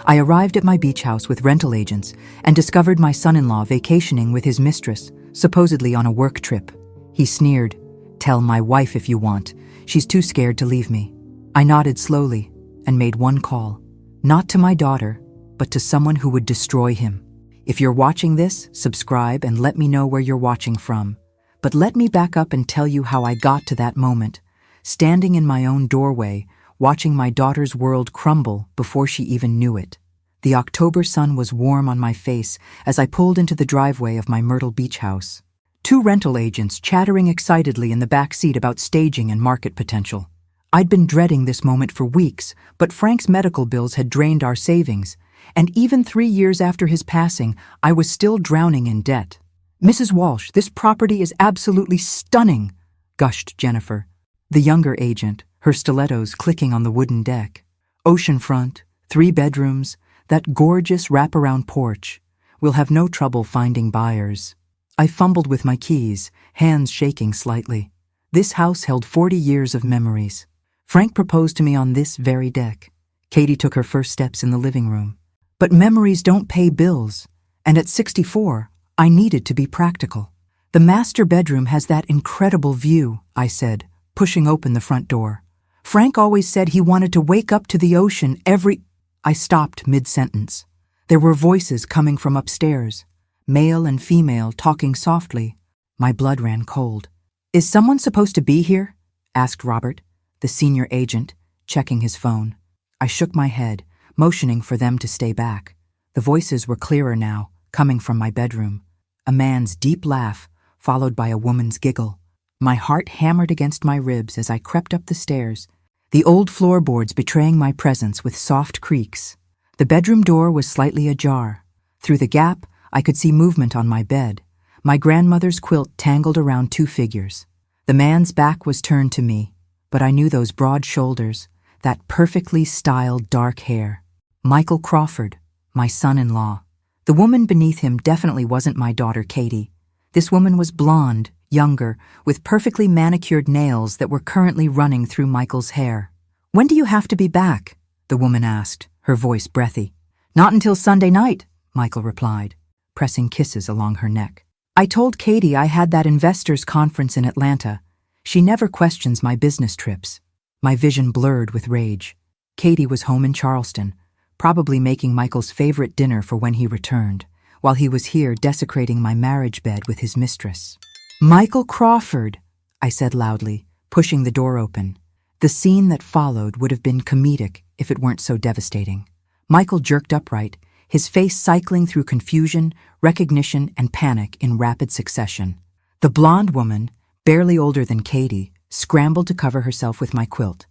I arrived at my beach house with rental agents and discovered my son-in-law vacationing with his mistress, supposedly on a work trip. He sneered, "Tell my wife if you want. She's too scared to leave me." I nodded slowly and made one call, not to my daughter, but to someone who would destroy him. If you're watching this, subscribe and let me know where you're watching from. But let me back up and tell you how I got to that moment, standing in my own doorway, watching my daughter's world crumble before she even knew it. The October sun was warm on my face as I pulled into the driveway of my Myrtle Beach house. Two rental agents chattering excitedly in the back seat about staging and market potential. I'd been dreading this moment for weeks, but Frank's medical bills had drained our savings, and even 3 years after his passing, I was still drowning in debt. "Mrs. Walsh, this property is absolutely stunning," gushed Jennifer, the younger agent, her stilettos clicking on the wooden deck. "Oceanfront, 3 bedrooms, that gorgeous wraparound porch. We'll have no trouble finding buyers." I fumbled with my keys, hands shaking slightly. This house held 40 years of memories. Frank proposed to me on this very deck. Katie took her first steps in the living room. But memories don't pay bills, and at 64, I needed to be practical. "The master bedroom has that incredible view," I said, pushing open the front door. "Frank always said he wanted to wake up to the ocean every—" I stopped mid-sentence. There were voices coming from upstairs, male and female talking softly. My blood ran cold. "Is someone supposed to be here?" asked Robert, the senior agent, checking his phone. I shook my head, motioning for them to stay back. The voices were clearer now, coming from my bedroom. A man's deep laugh, followed by a woman's giggle. My heart hammered against my ribs as I crept up the stairs, the old floorboards betraying my presence with soft creaks. The bedroom door was slightly ajar. Through the gap, I could see movement on my bed. My grandmother's quilt tangled around 2 figures. The man's back was turned to me, but I knew those broad shoulders, that perfectly styled dark hair. Michael Crawford, my son-in-law. The woman beneath him definitely wasn't my daughter Katie. This woman was blonde, younger, with perfectly manicured nails that were currently running through Michael's hair. "When do you have to be back?" the woman asked, her voice breathy. "Not until Sunday night," Michael replied, pressing kisses along her neck. "I told Katie I had that investors' conference in Atlanta. She never questions my business trips." My vision blurred with rage. Katie was home in Charleston, probably making Michael's favorite dinner for when he returned, while he was here desecrating my marriage bed with his mistress. "Michael Crawford," I said loudly, pushing the door open. The scene that followed would have been comedic if it weren't so devastating. Michael jerked upright, his face cycling through confusion, recognition, and panic in rapid succession. The blonde woman, barely older than Katie, scrambled to cover herself with my quilt.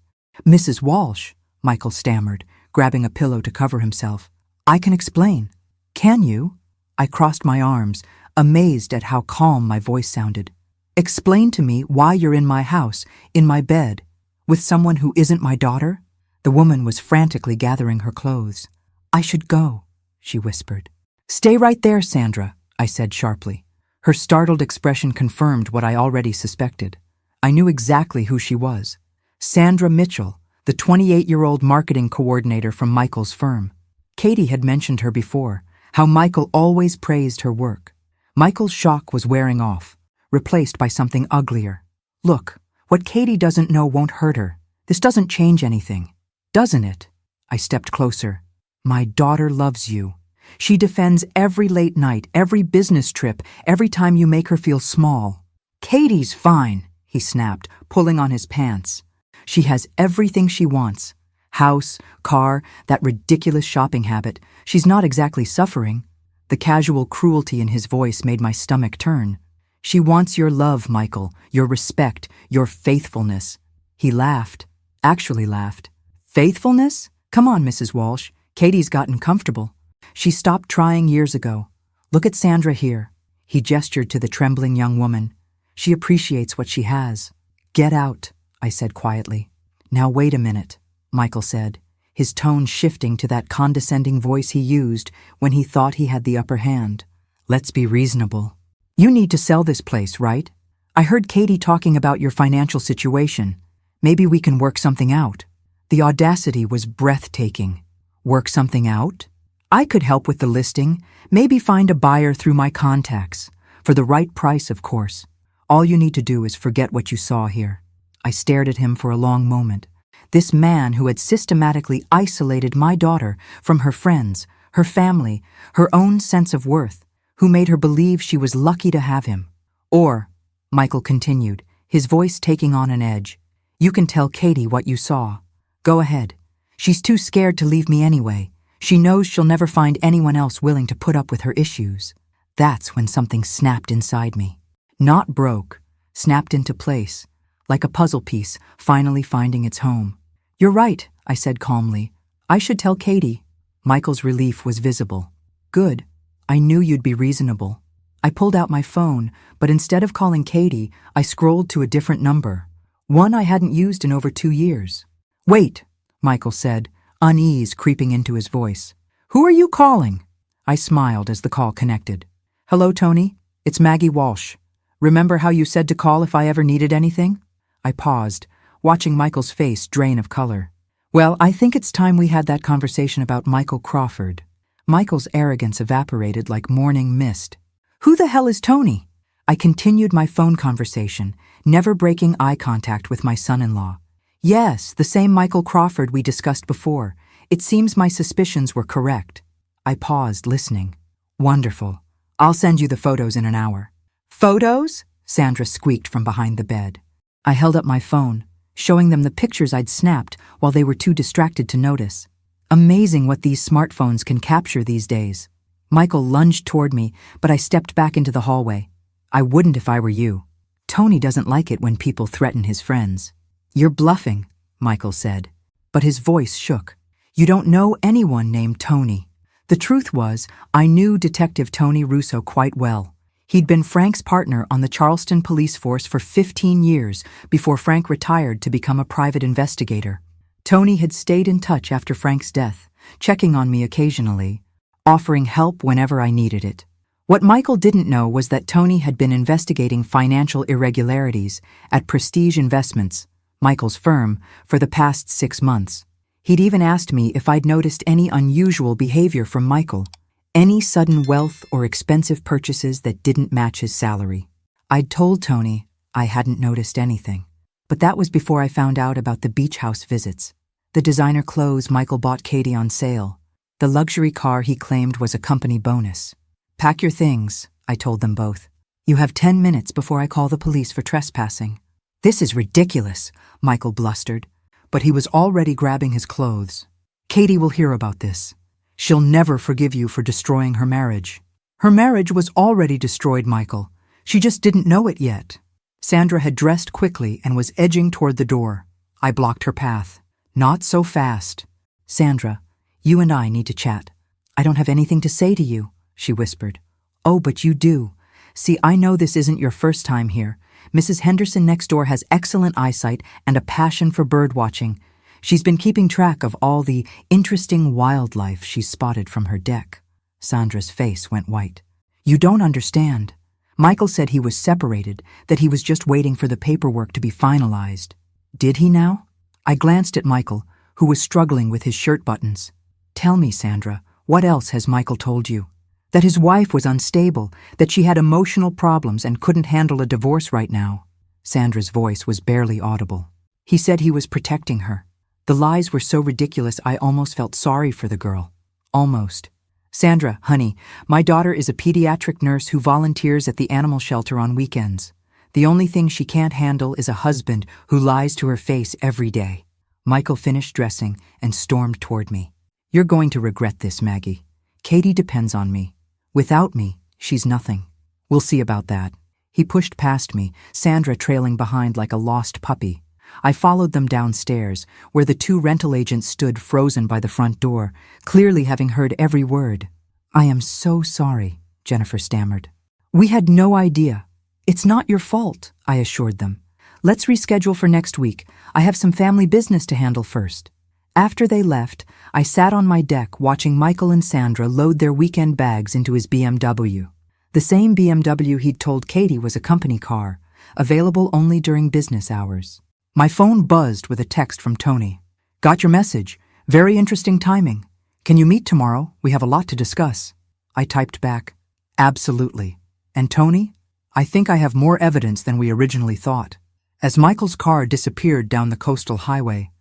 "Mrs. Walsh," Michael stammered, grabbing a pillow to cover himself. "I can explain." "Can you?" I crossed my arms, amazed at how calm my voice sounded. "Explain to me why you're in my house, in my bed, with someone who isn't my daughter?" The woman was frantically gathering her clothes. "I should go," she whispered. "Stay right there, Sandra," I said sharply. Her startled expression confirmed what I already suspected. I knew exactly who she was. Sandra Mitchell, the 28-year-old marketing coordinator from Michael's firm. Katie had mentioned her before, how Michael always praised her work. Michael's shock was wearing off, replaced by something uglier. "Look, what Katie doesn't know won't hurt her. This doesn't change anything, doesn't it?" I stepped closer. "My daughter loves you. She defends every late night, every business trip, every time you make her feel small." "Katie's fine," he snapped, pulling on his pants. "She has everything she wants. House, car, that ridiculous shopping habit. She's not exactly suffering." The casual cruelty in his voice made my stomach turn. "She wants your love, Michael, your respect, your faithfulness." He laughed, actually laughed. "Faithfulness? Come on, Mrs. Walsh. Katie's gotten comfortable. She stopped trying years ago. Look at Sandra here." He gestured to the trembling young woman. "She appreciates what she has." "Get out," I said quietly. "Now wait a minute," Michael said, his tone shifting to that condescending voice he used when he thought he had the upper hand. "Let's be reasonable. You need to sell this place, right? I heard Katie talking about your financial situation. Maybe we can work something out." The audacity was breathtaking. Work something out? I could help with the listing, maybe find a buyer through my contacts. For the right price, of course. All you need to do is forget what you saw here. I stared at him for a long moment. This man who had systematically isolated my daughter from her friends, her family, her own sense of worth, who made her believe she was lucky to have him. Or, Michael continued, his voice taking on an edge, you can tell Katie what you saw. Go ahead. She's too scared to leave me anyway. She knows she'll never find anyone else willing to put up with her issues. That's when something snapped inside me. Not broke, snapped into place, like a puzzle piece finally finding its home. You're right, I said calmly. I should tell Katie. Michael's relief was visible. Good. I knew you'd be reasonable. I pulled out my phone, but instead of calling Katie, I scrolled to a different number. One I hadn't used in over 2 years. Wait, Michael said, unease creeping into his voice. Who are you calling? I smiled as the call connected. Hello, Tony. It's Maggie Walsh. Remember how you said to call if I ever needed anything? I paused, watching Michael's face drain of color. Well, I think it's time we had that conversation about Michael Crawford. Michael's arrogance evaporated like morning mist. Who the hell is Tony? I continued my phone conversation, never breaking eye contact with my son-in-law. Yes, the same Michael Crawford we discussed before. It seems my suspicions were correct. I paused, listening. Wonderful. I'll send you the photos in an hour. Photos? Sandra squeaked from behind the bed. I held up my phone, showing them the pictures I'd snapped while they were too distracted to notice. Amazing what these smartphones can capture these days. Michael lunged toward me, but I stepped back into the hallway. I wouldn't if I were you. Tony doesn't like it when people threaten his friends. You're bluffing, Michael said, but his voice shook. You don't know anyone named Tony. The truth was, I knew Detective Tony Russo quite well. He'd been Frank's partner on the Charleston police force for 15 years before Frank retired to become a private investigator. Tony had stayed in touch after Frank's death, checking on me occasionally, offering help whenever I needed it. What Michael didn't know was that Tony had been investigating financial irregularities at Prestige Investments, Michael's firm, for the past 6 months. He'd even asked me if I'd noticed any unusual behavior from Michael, any sudden wealth or expensive purchases that didn't match his salary. I'd told Tony I hadn't noticed anything, but that was before I found out about the beach house visits, the designer clothes Michael bought Katie on sale, the luxury car he claimed was a company bonus. Pack your things, I told them both. You have 10 minutes before I call the police for trespassing. This is ridiculous, Michael blustered, but he was already grabbing his clothes. Katie will hear about this. She'll never forgive you for destroying her marriage. Her marriage was already destroyed, Michael. She just didn't know it yet. Sandra had dressed quickly and was edging toward the door. I blocked her path. Not so fast. Sandra, you and I need to chat. I don't have anything to say to you, she whispered. Oh, but you do. See, I know this isn't your first time here. Mrs. Henderson next door has excellent eyesight and a passion for bird watching. She's been keeping track of all the interesting wildlife she's spotted from her deck. Sandra's face went white. You don't understand. Michael said he was separated, that he was just waiting for the paperwork to be finalized. Did he now? I glanced at Michael, who was struggling with his shirt buttons. Tell me, Sandra, what else has Michael told you? That his wife was unstable, that she had emotional problems and couldn't handle a divorce right now. Sandra's voice was barely audible. He said he was protecting her. The lies were so ridiculous I almost felt sorry for the girl. Almost. Sandra, honey, my daughter is a pediatric nurse who volunteers at the animal shelter on weekends. The only thing she can't handle is a husband who lies to her face every day. Michael finished dressing and stormed toward me. You're going to regret this, Maggie. Katie depends on me. Without me, she's nothing. We'll see about that. He pushed past me, Sandra trailing behind like a lost puppy. I followed them downstairs, where the 2 rental agents stood frozen by the front door, clearly having heard every word. I am so sorry, Jennifer stammered. We had no idea. It's not your fault, I assured them. Let's reschedule for next week. I have some family business to handle first. After they left, I sat on my deck watching Michael and Sandra load their weekend bags into his BMW. The same BMW he'd told Katie was a company car, available only during business hours. My phone buzzed with a text from Tony. Got your message. Very interesting timing. Can you meet tomorrow? We have a lot to discuss. I typed back, absolutely. And Tony? I think I have more evidence than we originally thought. As Michael's car disappeared down the coastal highway,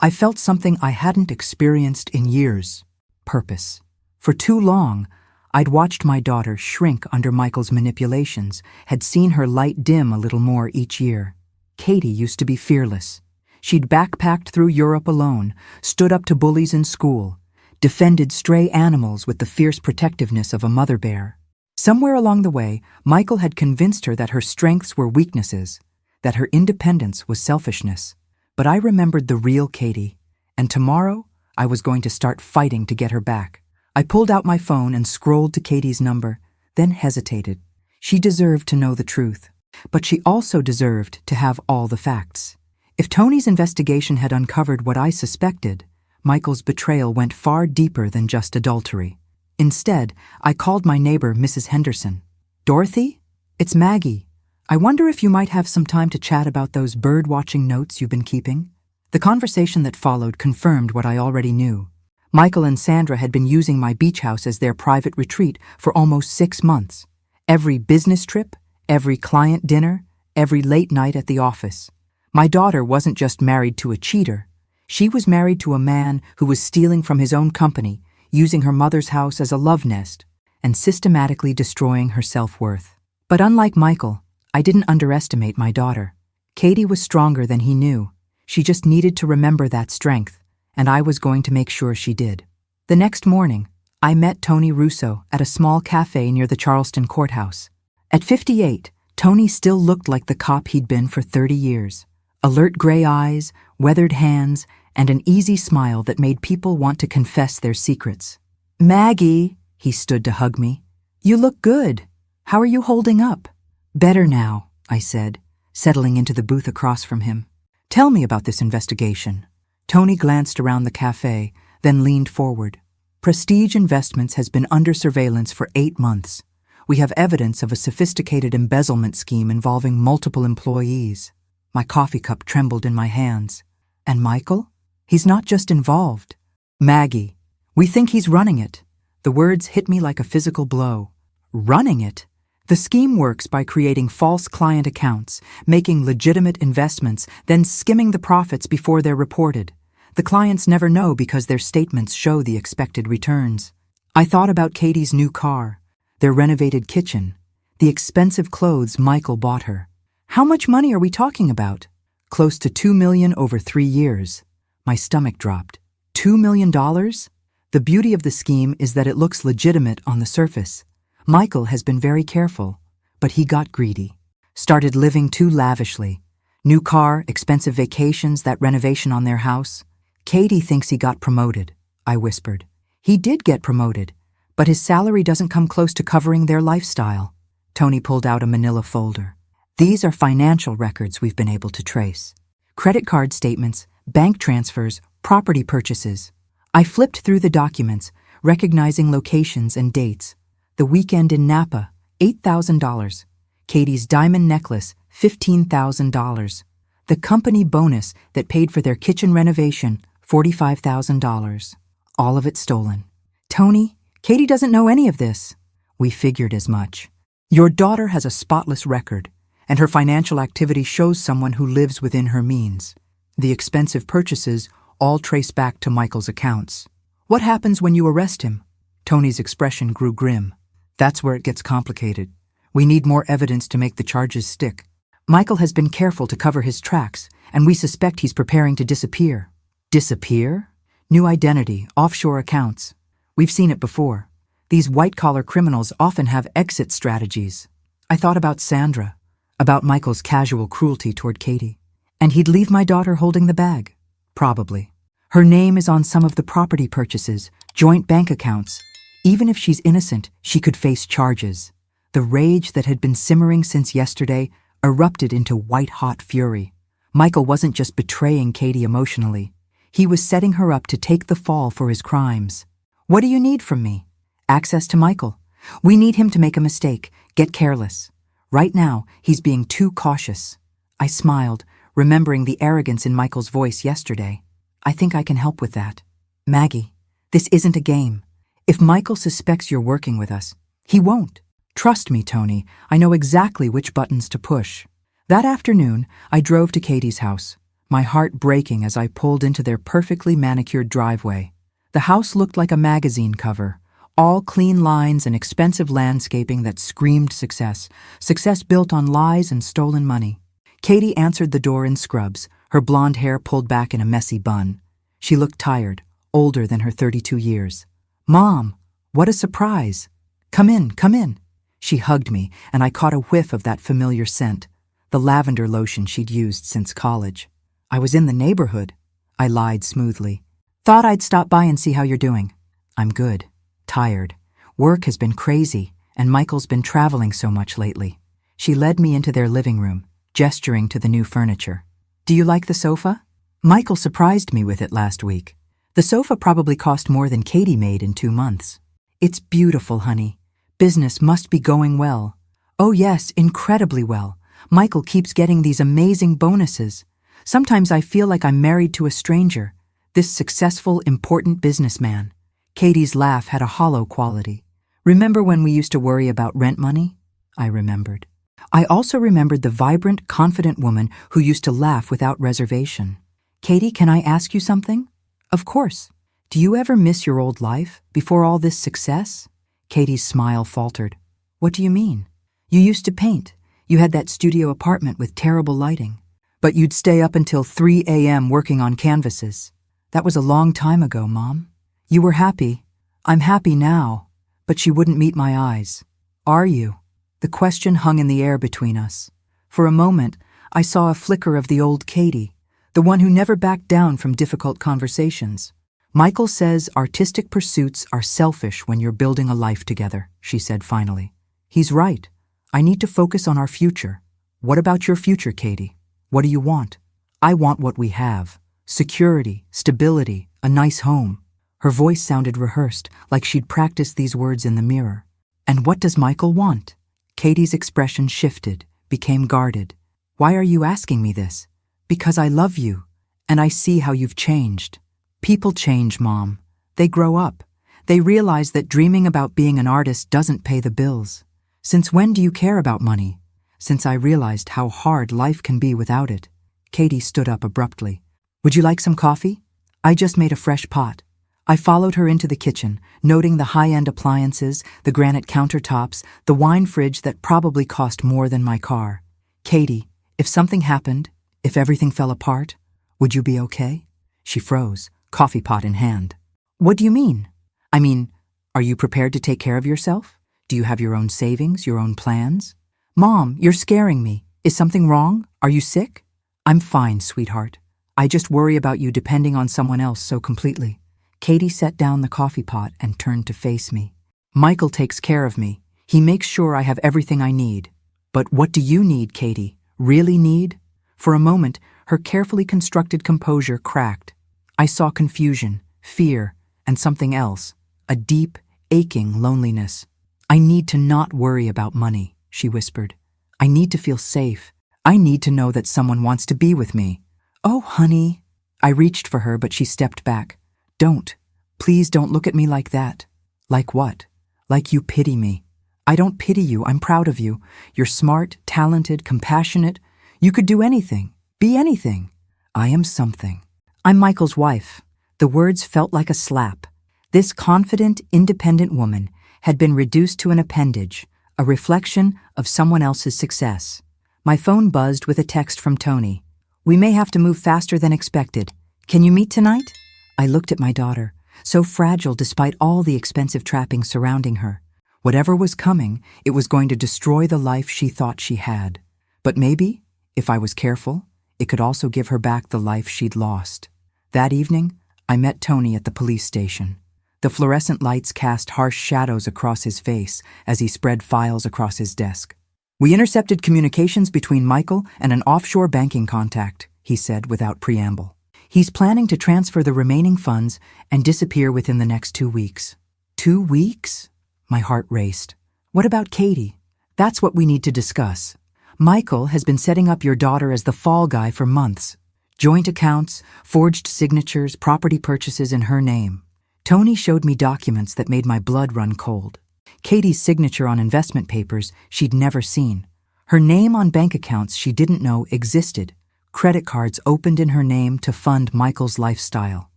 I felt something I hadn't experienced in years. Purpose. For too long, I'd watched my daughter shrink under Michael's manipulations, had seen her light dim a little more each year. Katie used to be fearless. She'd backpacked through Europe alone, stood up to bullies in school, defended stray animals with the fierce protectiveness of a mother bear. Somewhere along the way, Michael had convinced her that her strengths were weaknesses, that her independence was selfishness. But I remembered the real Katie, and tomorrow I was going to start fighting to get her back. I pulled out my phone and scrolled to Katie's number, then hesitated. She deserved to know the truth, but she also deserved to have all the facts. If Tony's investigation had uncovered what I suspected, Michael's betrayal went far deeper than just adultery. Instead, I called my neighbor, Mrs. Henderson. Dorothy? It's Maggie. I wonder if you might have some time to chat about those bird-watching notes you've been keeping? The conversation that followed confirmed what I already knew. Michael and Sandra had been using my beach house as their private retreat for almost 6 months. Every business trip, every client dinner, every late night at the office. My daughter wasn't just married to a cheater. She was married to a man who was stealing from his own company, using her mother's house as a love nest, and systematically destroying her self-worth. But unlike Michael, I didn't underestimate my daughter. Katie was stronger than he knew. She just needed to remember that strength, and I was going to make sure she did. The next morning, I met Tony Russo at a small cafe near the Charleston courthouse. At 58, Tony still looked like the cop he'd been for 30 years. Alert gray eyes, weathered hands, and an easy smile that made people want to confess their secrets. Maggie, he stood to hug me. You look good. How are you holding up? Better now, I said, settling into the booth across from him. Tell me about this investigation. Tony glanced around the cafe, then leaned forward. Prestige Investments has been under surveillance for 8 months. We have evidence of a sophisticated embezzlement scheme involving multiple employees. My coffee cup trembled in my hands. And Michael? He's not just involved. Maggie, we think he's running it. The words hit me like a physical blow. Running it? The scheme works by creating false client accounts, making legitimate investments, then skimming the profits before they're reported. The clients never know because their statements show the expected returns. I thought about Katie's new car, their renovated kitchen, the expensive clothes Michael bought her. How much money are we talking about? Close to $2 million over 3 years. My stomach dropped. $2 million? The beauty of the scheme is that it looks legitimate on the surface. Michael has been very careful, but he got greedy. Started living too lavishly. New car, expensive vacations, that renovation on their house. Katie thinks he got promoted, I whispered. He did get promoted, but his salary doesn't come close to covering their lifestyle. Tony pulled out a manila folder. These are financial records we've been able to trace. Credit card statements, bank transfers, property purchases. I flipped through the documents, recognizing locations and dates. The weekend in Napa, $8,000. Katie's diamond necklace, $15,000. The company bonus that paid for their kitchen renovation, $45,000. All of it stolen. Tony, Katie doesn't know any of this. We figured as much. Your daughter has a spotless record, and her financial activity shows someone who lives within her means. The expensive purchases all trace back to Michael's accounts. What happens when you arrest him? Tony's expression grew grim. That's where it gets complicated. We need more evidence to make the charges stick. Michael has been careful to cover his tracks, and we suspect he's preparing to disappear. Disappear? New identity, offshore accounts. We've seen it before. These white-collar criminals often have exit strategies. I thought about Sandra, about Michael's casual cruelty toward Katie. And he'd leave my daughter holding the bag. Probably. Her name is on some of the property purchases, joint bank accounts. Even if she's innocent, she could face charges. The rage that had been simmering since yesterday erupted into white-hot fury. Michael wasn't just betraying Katie emotionally. He was setting her up to take the fall for his crimes. What do you need from me? Access to Michael. We need him to make a mistake, get careless. Right now, he's being too cautious. I smiled, remembering the arrogance in Michael's voice yesterday. I think I can help with that. Maggie, This isn't a game. If Michael suspects you're working with us, he won't. Trust me, Tony, I know exactly which buttons to push. That afternoon, I drove to Katie's house, my heart breaking as I pulled into their perfectly manicured driveway. The house looked like a magazine cover, all clean lines and expensive landscaping that screamed success, success built on lies and stolen money. Katie answered the door in scrubs, her blonde hair pulled back in a messy bun. She looked tired, older than her 32 years. "Mom, what a surprise. Come in, come in." She hugged me, and I caught a whiff of that familiar scent, the lavender lotion she'd used since college. "I was in the neighborhood," I lied smoothly. "Thought I'd stop by and see how you're doing." "I'm good. Tired. Work has been crazy, and Michael's been traveling so much lately." She led me into their living room, gesturing to the new furniture. "Do you like the sofa? Michael surprised me with it last week. The sofa probably cost more than Katie made in 2 months." "It's beautiful, honey. Business must be going well." "Oh yes, incredibly well. Michael keeps getting these amazing bonuses. Sometimes I feel like I'm married to a stranger, this successful, important businessman." Katie's laugh had a hollow quality. "Remember when we used to worry about rent money?" I remembered. I also remembered the vibrant, confident woman who used to laugh without reservation. "Katie, can I ask you something?" "Of course. Do you ever miss your old life, before all this success?" Katie's smile faltered. "What do you mean?" "You used to paint. You had that studio apartment with terrible lighting. But you'd stay up until 3 a.m. working on canvases. That was a long time ago, Mom. You were happy. I'm happy now." But she wouldn't meet my eyes. "Are you?" The question hung in the air between us. For a moment, I saw a flicker of the old Katie, the one who never backed down from difficult conversations. "Michael says artistic pursuits are selfish when you're building a life together," she said finally. "He's right. I need to focus on our future." "What about your future, Katie? What do you want?" "I want what we have. Security, stability, a nice home." Her voice sounded rehearsed, like she'd practiced these words in the mirror. "And what does Michael want?" Katie's expression shifted, became guarded. "Why are you asking me this?" "Because I love you, and I see how you've changed." "People change, Mom. They grow up. They realize that dreaming about being an artist doesn't pay the bills. Since when do you care about money?" "Since I realized how hard life can be without it." Katie stood up abruptly. "Would you like some coffee? I just made a fresh pot." I followed her into the kitchen, noting the high-end appliances, the granite countertops, the wine fridge that probably cost more than my car. "Katie, if something happened, if everything fell apart, would you be okay?" She froze, coffee pot in hand. "What do you mean?" "I mean, are you prepared to take care of yourself? Do you have your own savings, your own plans?" "Mom, you're scaring me. Is something wrong? Are you sick?" "I'm fine, sweetheart. I just worry about you depending on someone else so completely." Katie set down the coffee pot and turned to face me. "Michael takes care of me. He makes sure I have everything I need. But what do you need, Katie? Really need?" For a moment, her carefully constructed composure cracked. I saw confusion, fear, and something else, a deep, aching loneliness. "I need to not worry about money," she whispered. "I need to feel safe. I need to know that someone wants to be with me." "Oh, honey." I reached for her, but she stepped back. "Don't. Please don't look at me like that." "Like what?" "Like you pity me." "I don't pity you. I'm proud of you. You're smart, talented, compassionate. You could do anything. Be anything." "I am something. I'm Michael's wife." The words felt like a slap. This confident, independent woman had been reduced to an appendage, a reflection of someone else's success. My phone buzzed with a text from Tony. "We may have to move faster than expected. Can you meet tonight?" I looked at my daughter, so fragile despite all the expensive trappings surrounding her. Whatever was coming, it was going to destroy the life she thought she had. But maybe, if I was careful, it could also give her back the life she'd lost. That evening, I met Tony at the police station. The fluorescent lights cast harsh shadows across his face as he spread files across his desk. "We intercepted communications between Michael and an offshore banking contact," he said without preamble. "He's planning to transfer the remaining funds and disappear within the next 2 weeks." 2 weeks? My heart raced. "What about Katie?" "That's what we need to discuss. Michael has been setting up your daughter as the fall guy for months. Joint accounts, forged signatures, property purchases in her name. Tony showed me documents that made my blood run cold. Katie's signature on investment papers she'd never seen. Her name on bank accounts she didn't know existed. Credit cards opened in her name to fund Michael's lifestyle.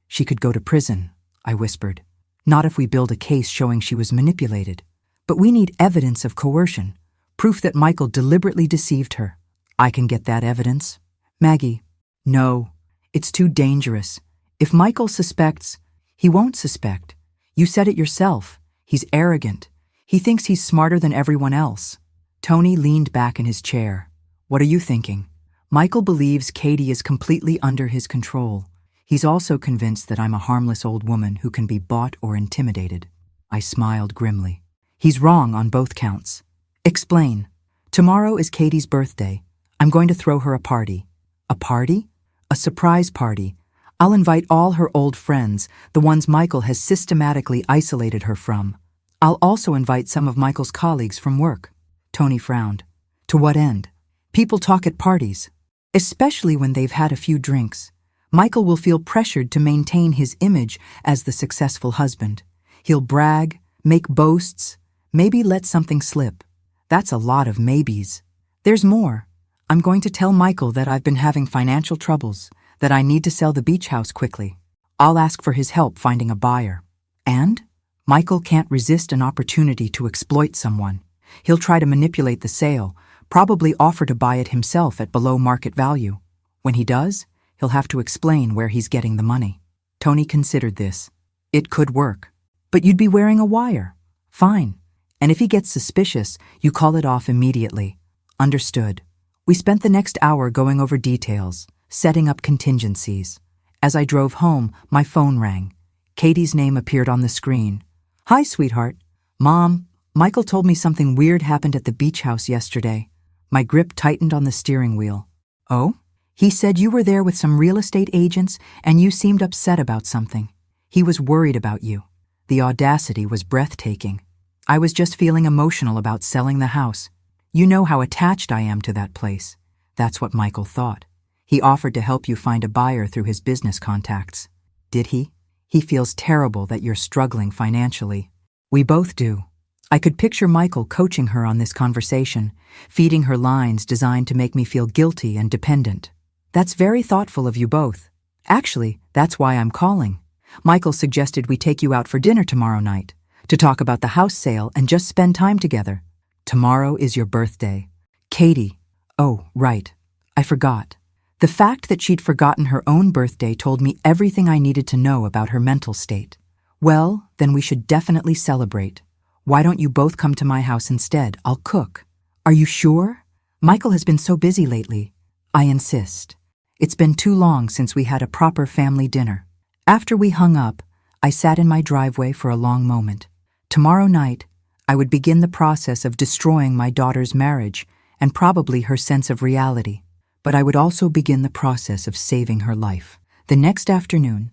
She could go to prison, I whispered. Not if we build a case showing she was manipulated. But we need evidence of coercion, proof that Michael deliberately deceived her. I can get that evidence. Maggie, no, it's too dangerous. If Michael suspects, he won't suspect. You said it yourself. He's arrogant. He thinks he's smarter than everyone else. Tony leaned back in his chair. What are you thinking? Michael believes Katie is completely under his control. He's also convinced that I'm a harmless old woman who can be bought or intimidated. I smiled grimly. He's wrong on both counts. Explain. Tomorrow is Katie's birthday. I'm going to throw her a party. A party? A surprise party. I'll invite all her old friends, the ones Michael has systematically isolated her from. I'll also invite some of Michael's colleagues from work. Tony frowned. To what end? People talk at parties, especially when they've had a few drinks. Michael will feel pressured to maintain his image as the successful husband. He'll brag, make boasts, maybe let something slip. That's a lot of maybes. There's more. I'm going to tell Michael that I've been having financial troubles, that I need to sell the beach house quickly. I'll ask for his help finding a buyer. And Michael can't resist an opportunity to exploit someone. He'll try to manipulate the sale, probably offer to buy it himself at below market value. When he does, he'll have to explain where he's getting the money. Tony considered this. It could work. But you'd be wearing a wire. Fine. And if he gets suspicious, you call it off immediately. Understood. We spent the next hour going over details, setting up contingencies. As I drove home, my phone rang. Katie's name appeared on the screen. Hi, sweetheart. Mom, Michael told me something weird happened at the beach house yesterday. My grip tightened on the steering wheel. Oh? He said you were there with some real estate agents and you seemed upset about something. He was worried about you. The audacity was breathtaking. I was just feeling emotional about selling the house. You know how attached I am to that place. That's what Michael thought. He offered to help you find a buyer through his business contacts. Did he? He feels terrible that you're struggling financially. We both do. I could picture Michael coaching her on this conversation, feeding her lines designed to make me feel guilty and dependent. That's very thoughtful of you both. Actually, that's why I'm calling. Michael suggested we take you out for dinner tomorrow night, to talk about the house sale and just spend time together. Tomorrow is your birthday. Katie. Oh, right. I forgot. The fact that she'd forgotten her own birthday told me everything I needed to know about her mental state. Well, then we should definitely celebrate. Why don't you both come to my house instead? I'll cook. Are you sure? Michael has been so busy lately. I insist. It's been too long since we had a proper family dinner. After we hung up, I sat in my driveway for a long moment. Tomorrow night, I would begin the process of destroying my daughter's marriage and probably her sense of reality. But I would also begin the process of saving her life. The next afternoon,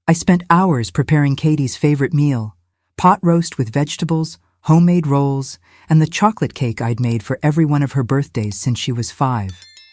I spent hours preparing Katie's favorite meal, pot roast with vegetables, homemade rolls, and the chocolate cake I'd made for every one of her birthdays since she was 5.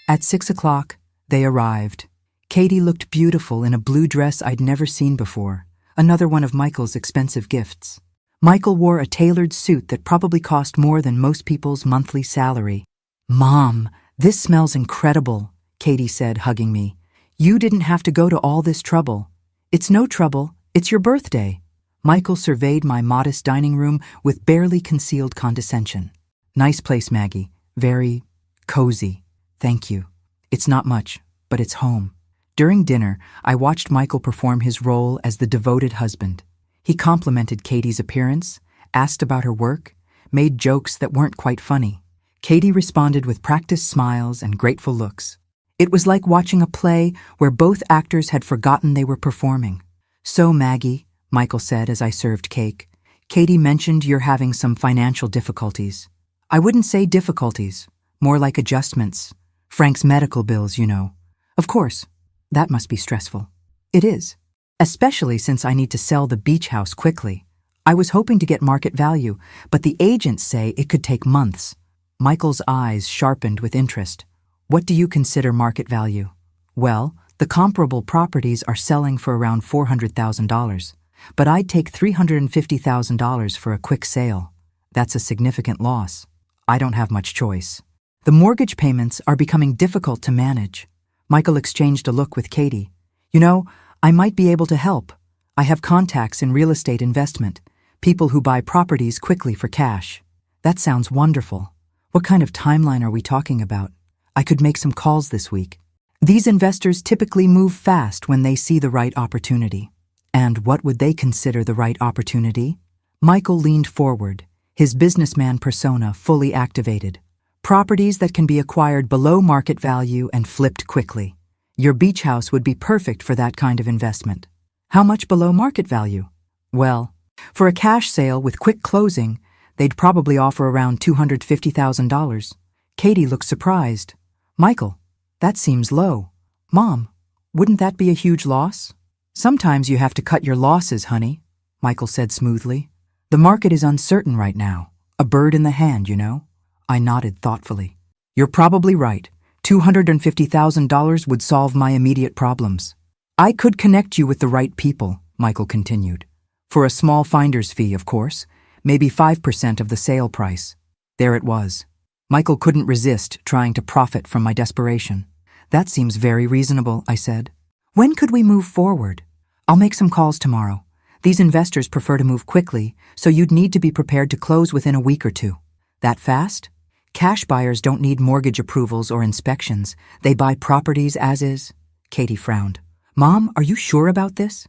At 6 o'clock, they arrived. Katie looked beautiful in a blue dress I'd never seen before, another one of Michael's expensive gifts. Michael wore a tailored suit that probably cost more than most people's monthly salary. Mom, this smells incredible, Katie said, hugging me. You didn't have to go to all this trouble. It's no trouble, it's your birthday. Michael surveyed my modest dining room with barely concealed condescension. Nice place, Maggie. Very cozy. Thank you. It's not much, but it's home. During dinner, I watched Michael perform his role as the devoted husband. He complimented Katie's appearance, asked about her work, made jokes that weren't quite funny. Katie responded with practiced smiles and grateful looks. It was like watching a play where both actors had forgotten they were performing. So, Maggie, Michael said as I served cake, Katie mentioned you're having some financial difficulties. I wouldn't say difficulties, more like adjustments. Frank's medical bills, you know. Of course, that must be stressful. It is. Especially since I need to sell the beach house quickly. I was hoping to get market value, but the agents say it could take months. Michael's eyes sharpened with interest. What do you consider market value? Well, the comparable properties are selling for around $400,000. but I'd take $350,000 for a quick sale. That's a significant loss. I don't have much choice. The mortgage payments are becoming difficult to manage. Michael exchanged a look with Katie. You know, I might be able to help. I have contacts in real estate investment, people who buy properties quickly for cash. That sounds wonderful. What kind of timeline are we talking about? I could make some calls this week. These investors typically move fast when they see the right opportunity. And what would they consider the right opportunity? Michael leaned forward, his businessman persona fully activated. Properties that can be acquired below market value and flipped quickly. Your beach house would be perfect for that kind of investment. How much below market value? Well, for a cash sale with quick closing, they'd probably offer around $250,000. Katie looked surprised. Michael, that seems low. Mom, wouldn't that be a huge loss? Sometimes you have to cut your losses, honey, Michael said smoothly. The market is uncertain right now. A bird in the hand, you know. I nodded thoughtfully. You're probably right. $250,000 would solve my immediate problems. I could connect you with the right people, Michael continued. For a small finder's fee, of course, maybe 5% of the sale price. There it was. Michael couldn't resist trying to profit from my desperation. That seems very reasonable, I said. When could we move forward? I'll make some calls tomorrow. These investors prefer to move quickly, so you'd need to be prepared to close within a week or two. That fast? Cash buyers don't need mortgage approvals or inspections. They buy properties as is. Katie frowned. Mom, are you sure about this?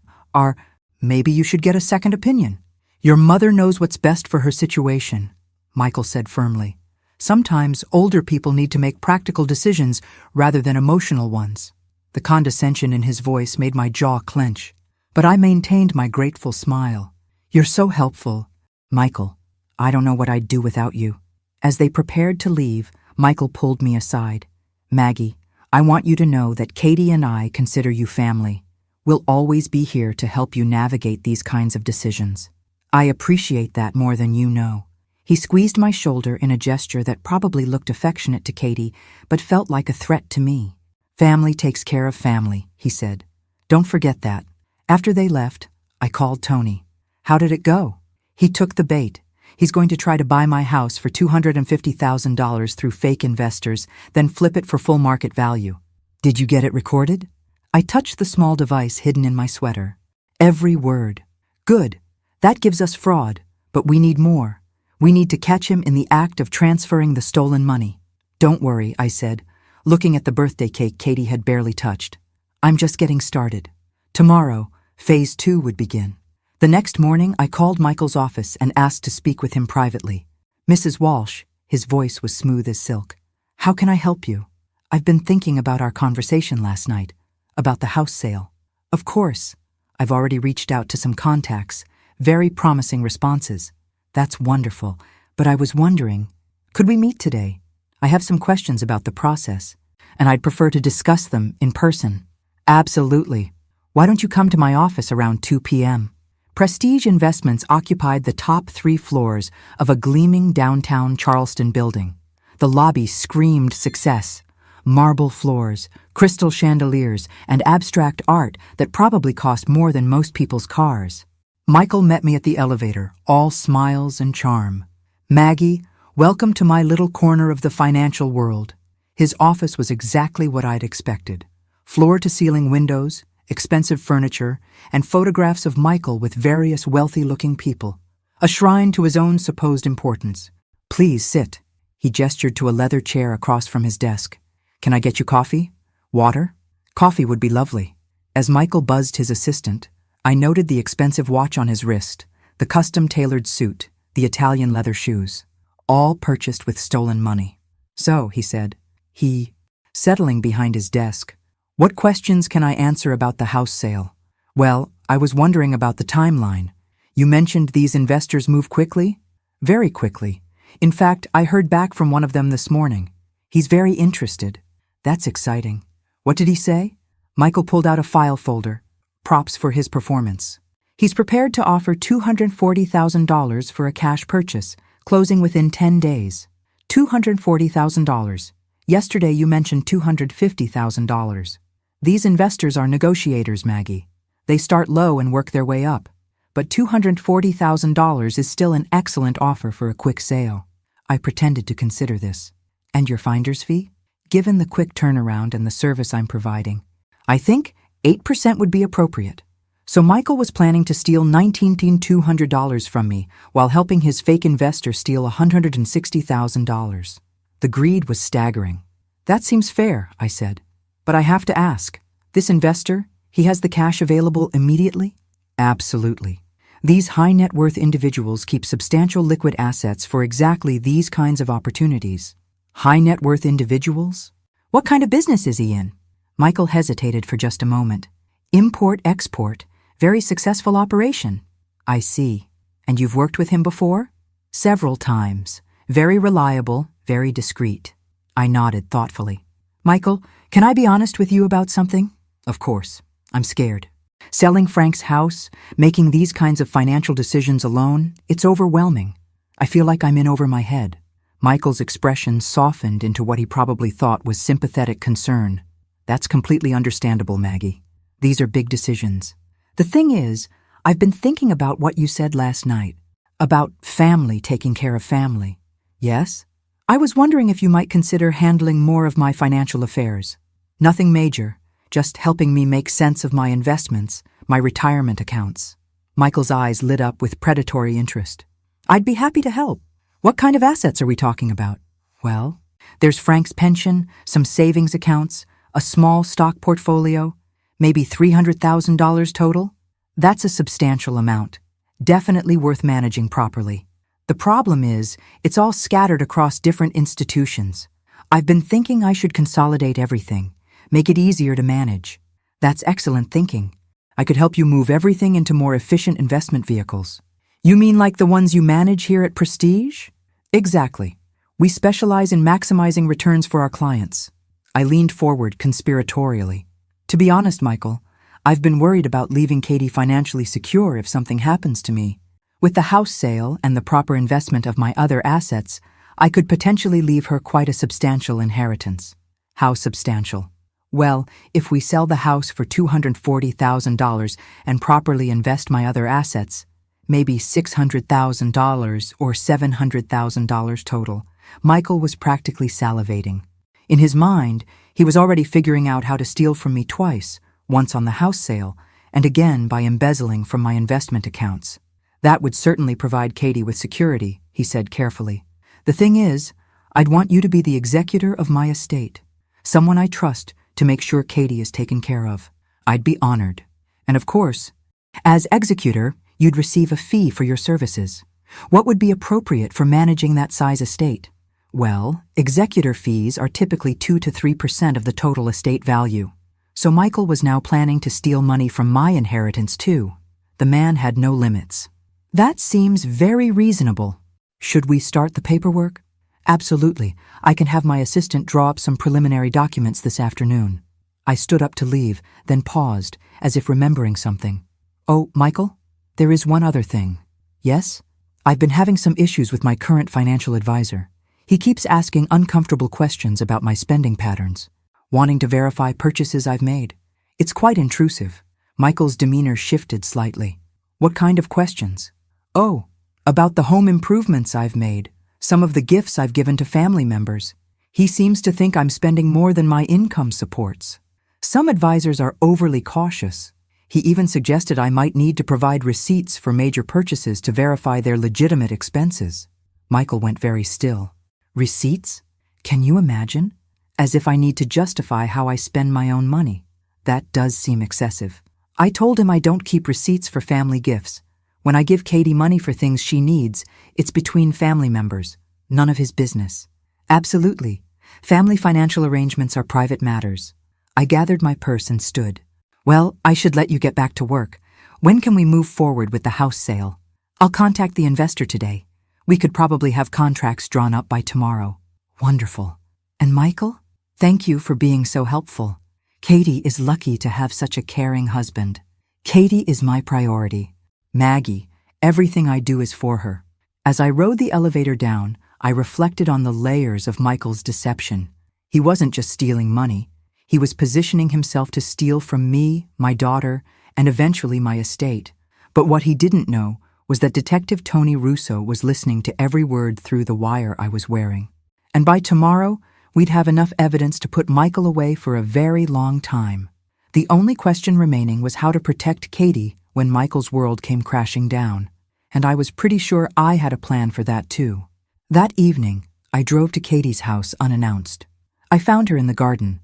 Maybe you should get a second opinion. Your mother knows what's best for her situation, Michael said firmly. Sometimes older people need to make practical decisions rather than emotional ones. The condescension in his voice made my jaw clench, but I maintained my grateful smile. You're so helpful. Michael, I don't know what I'd do without you. As they prepared to leave, Michael pulled me aside. Maggie, I want you to know that Katie and I consider you family. We'll always be here to help you navigate these kinds of decisions. I appreciate that more than you know. He squeezed my shoulder in a gesture that probably looked affectionate to Katie, but felt like a threat to me. Family takes care of family, he said. Don't forget that. After they left, I called Tony. How did it go? He took the bait. He's going to try to buy my house for $250,000 through fake investors, then flip it for full market value. Did you get it recorded? I touched the small device hidden in my sweater. Every word. Good. That gives us fraud, but we need more. We need to catch him in the act of transferring the stolen money. Don't worry, I said, looking at the birthday cake Katie had barely touched. I'm just getting started. Tomorrow, phase 2 would begin. The next morning, I called Michael's office and asked to speak with him privately. Mrs. Walsh, his voice was smooth as silk. How can I help you? I've been thinking about our conversation last night, about the house sale. Of course. I've already reached out to some contacts, very promising responses. That's wonderful, but I was wondering, could we meet today? I have some questions about the process, and I'd prefer to discuss them in person. Absolutely. Why don't you come to my office around 2 p.m.? Prestige Investments occupied the top 3 floors of a gleaming downtown Charleston building. The lobby screamed success. Marble floors, crystal chandeliers, and abstract art that probably cost more than most people's cars. Michael met me at the elevator, all smiles and charm. Maggie, welcome to my little corner of the financial world. His office was exactly what I'd expected. Floor-to-ceiling windows, expensive furniture, and photographs of Michael with various wealthy-looking people. A shrine to his own supposed importance. Please sit. He gestured to a leather chair across from his desk. Can I get you coffee? Water? Coffee would be lovely. As Michael buzzed his assistant, I noted the expensive watch on his wrist, the custom-tailored suit, the Italian leather shoes, all purchased with stolen money. So, he said, settling behind his desk, what questions can I answer about the house sale? Well, I was wondering about the timeline. You mentioned these investors move quickly? Very quickly. In fact, I heard back from one of them this morning. He's very interested. That's exciting. What did he say? Michael pulled out a file folder. Props for his performance. He's prepared to offer $240,000 for a cash purchase, closing within 10 days. $240,000. Yesterday you mentioned $250,000. These investors are negotiators, Maggie. They start low and work their way up. but $240,000 is still an excellent offer for a quick sale. I pretended to consider this. And your finder's fee? Given the quick turnaround and the service I'm providing, I think 8% would be appropriate. So Michael was planning to steal $19,200 from me while helping his fake investor steal $160,000. The greed was staggering. That seems fair, I said. But I have to ask, this investor, he has the cash available immediately? Absolutely. These high net worth individuals keep substantial liquid assets for exactly these kinds of opportunities. High net worth individuals? What kind of business is he in? Michael hesitated for just a moment. Import-export. Very successful operation. I see. And you've worked with him before? Several times. Very reliable, very discreet. I nodded thoughtfully. Michael, can I be honest with you about something? Of course. I'm scared. Selling Frank's house, making these kinds of financial decisions alone, it's overwhelming. I feel like I'm in over my head. Michael's expression softened into what he probably thought was sympathetic concern. That's completely understandable, Maggie. These are big decisions. The thing is, I've been thinking about what you said last night, about family taking care of family. Yes? I was wondering if you might consider handling more of my financial affairs. Nothing major, just helping me make sense of my investments, my retirement accounts. Michael's eyes lit up with predatory interest. I'd be happy to help. What kind of assets are we talking about? Well, there's Frank's pension, some savings accounts, a small stock portfolio, maybe $300,000 total. That's a substantial amount. Definitely worth managing properly. The problem is, it's all scattered across different institutions. I've been thinking I should consolidate everything, make it easier to manage. That's excellent thinking. I could help you move everything into more efficient investment vehicles. You mean like the ones you manage here at Prestige? Exactly. We specialize in maximizing returns for our clients. I leaned forward conspiratorially. To be honest, Michael, I've been worried about leaving Katie financially secure if something happens to me. With the house sale and the proper investment of my other assets, I could potentially leave her quite a substantial inheritance. How substantial? Well, if we sell the house for $240,000 and properly invest my other assets, maybe $600,000 or $700,000 total. Michael was practically salivating. In his mind, he was already figuring out how to steal from me twice, once on the house sale, and again by embezzling from my investment accounts. That would certainly provide Katie with security, he said carefully. The thing is, I'd want you to be the executor of my estate, someone I trust to make sure Katie is taken care of. I'd be honored. And of course, as executor, you'd receive a fee for your services. What would be appropriate for managing that size estate? Well, executor fees are typically 2 to 3% of the total estate value. So Michael was now planning to steal money from my inheritance too. The man had no limits. That seems very reasonable. Should we start the paperwork? Absolutely. I can have my assistant draw up some preliminary documents this afternoon. I stood up to leave, then paused, as if remembering something. Oh, Michael? There is one other thing. Yes? I've been having some issues with my current financial advisor. He keeps asking uncomfortable questions about my spending patterns, wanting to verify purchases I've made. It's quite intrusive. Michael's demeanor shifted slightly. What kind of questions? Oh, about the home improvements I've made, some of the gifts I've given to family members. He seems to think I'm spending more than my income supports. Some advisors are overly cautious. He even suggested I might need to provide receipts for major purchases to verify their legitimate expenses. Michael went very still. Receipts? Can you imagine? As if I need to justify how I spend my own money. That does seem excessive. I told him I don't keep receipts for family gifts. When I give Katie money for things she needs, it's between family members. None of his business. Absolutely. Family financial arrangements are private matters. I gathered my purse and stood. Well, I should let you get back to work. When can we move forward with the house sale? I'll contact the investor today. We could probably have contracts drawn up by tomorrow. Wonderful. And Michael? Thank you for being so helpful. Katie is lucky to have such a caring husband. Katie is my priority. Maggie, everything I do is for her. As I rode the elevator down, I reflected on the layers of Michael's deception. He wasn't just stealing money. He was positioning himself to steal from me, my daughter, and eventually my estate. But what he didn't know was that Detective Tony Russo was listening to every word through the wire I was wearing. And by tomorrow, we'd have enough evidence to put Michael away for a very long time. The only question remaining was how to protect Katie when Michael's world came crashing down. And I was pretty sure I had a plan for that too. That evening, I drove to Katie's house unannounced. I found her in the garden,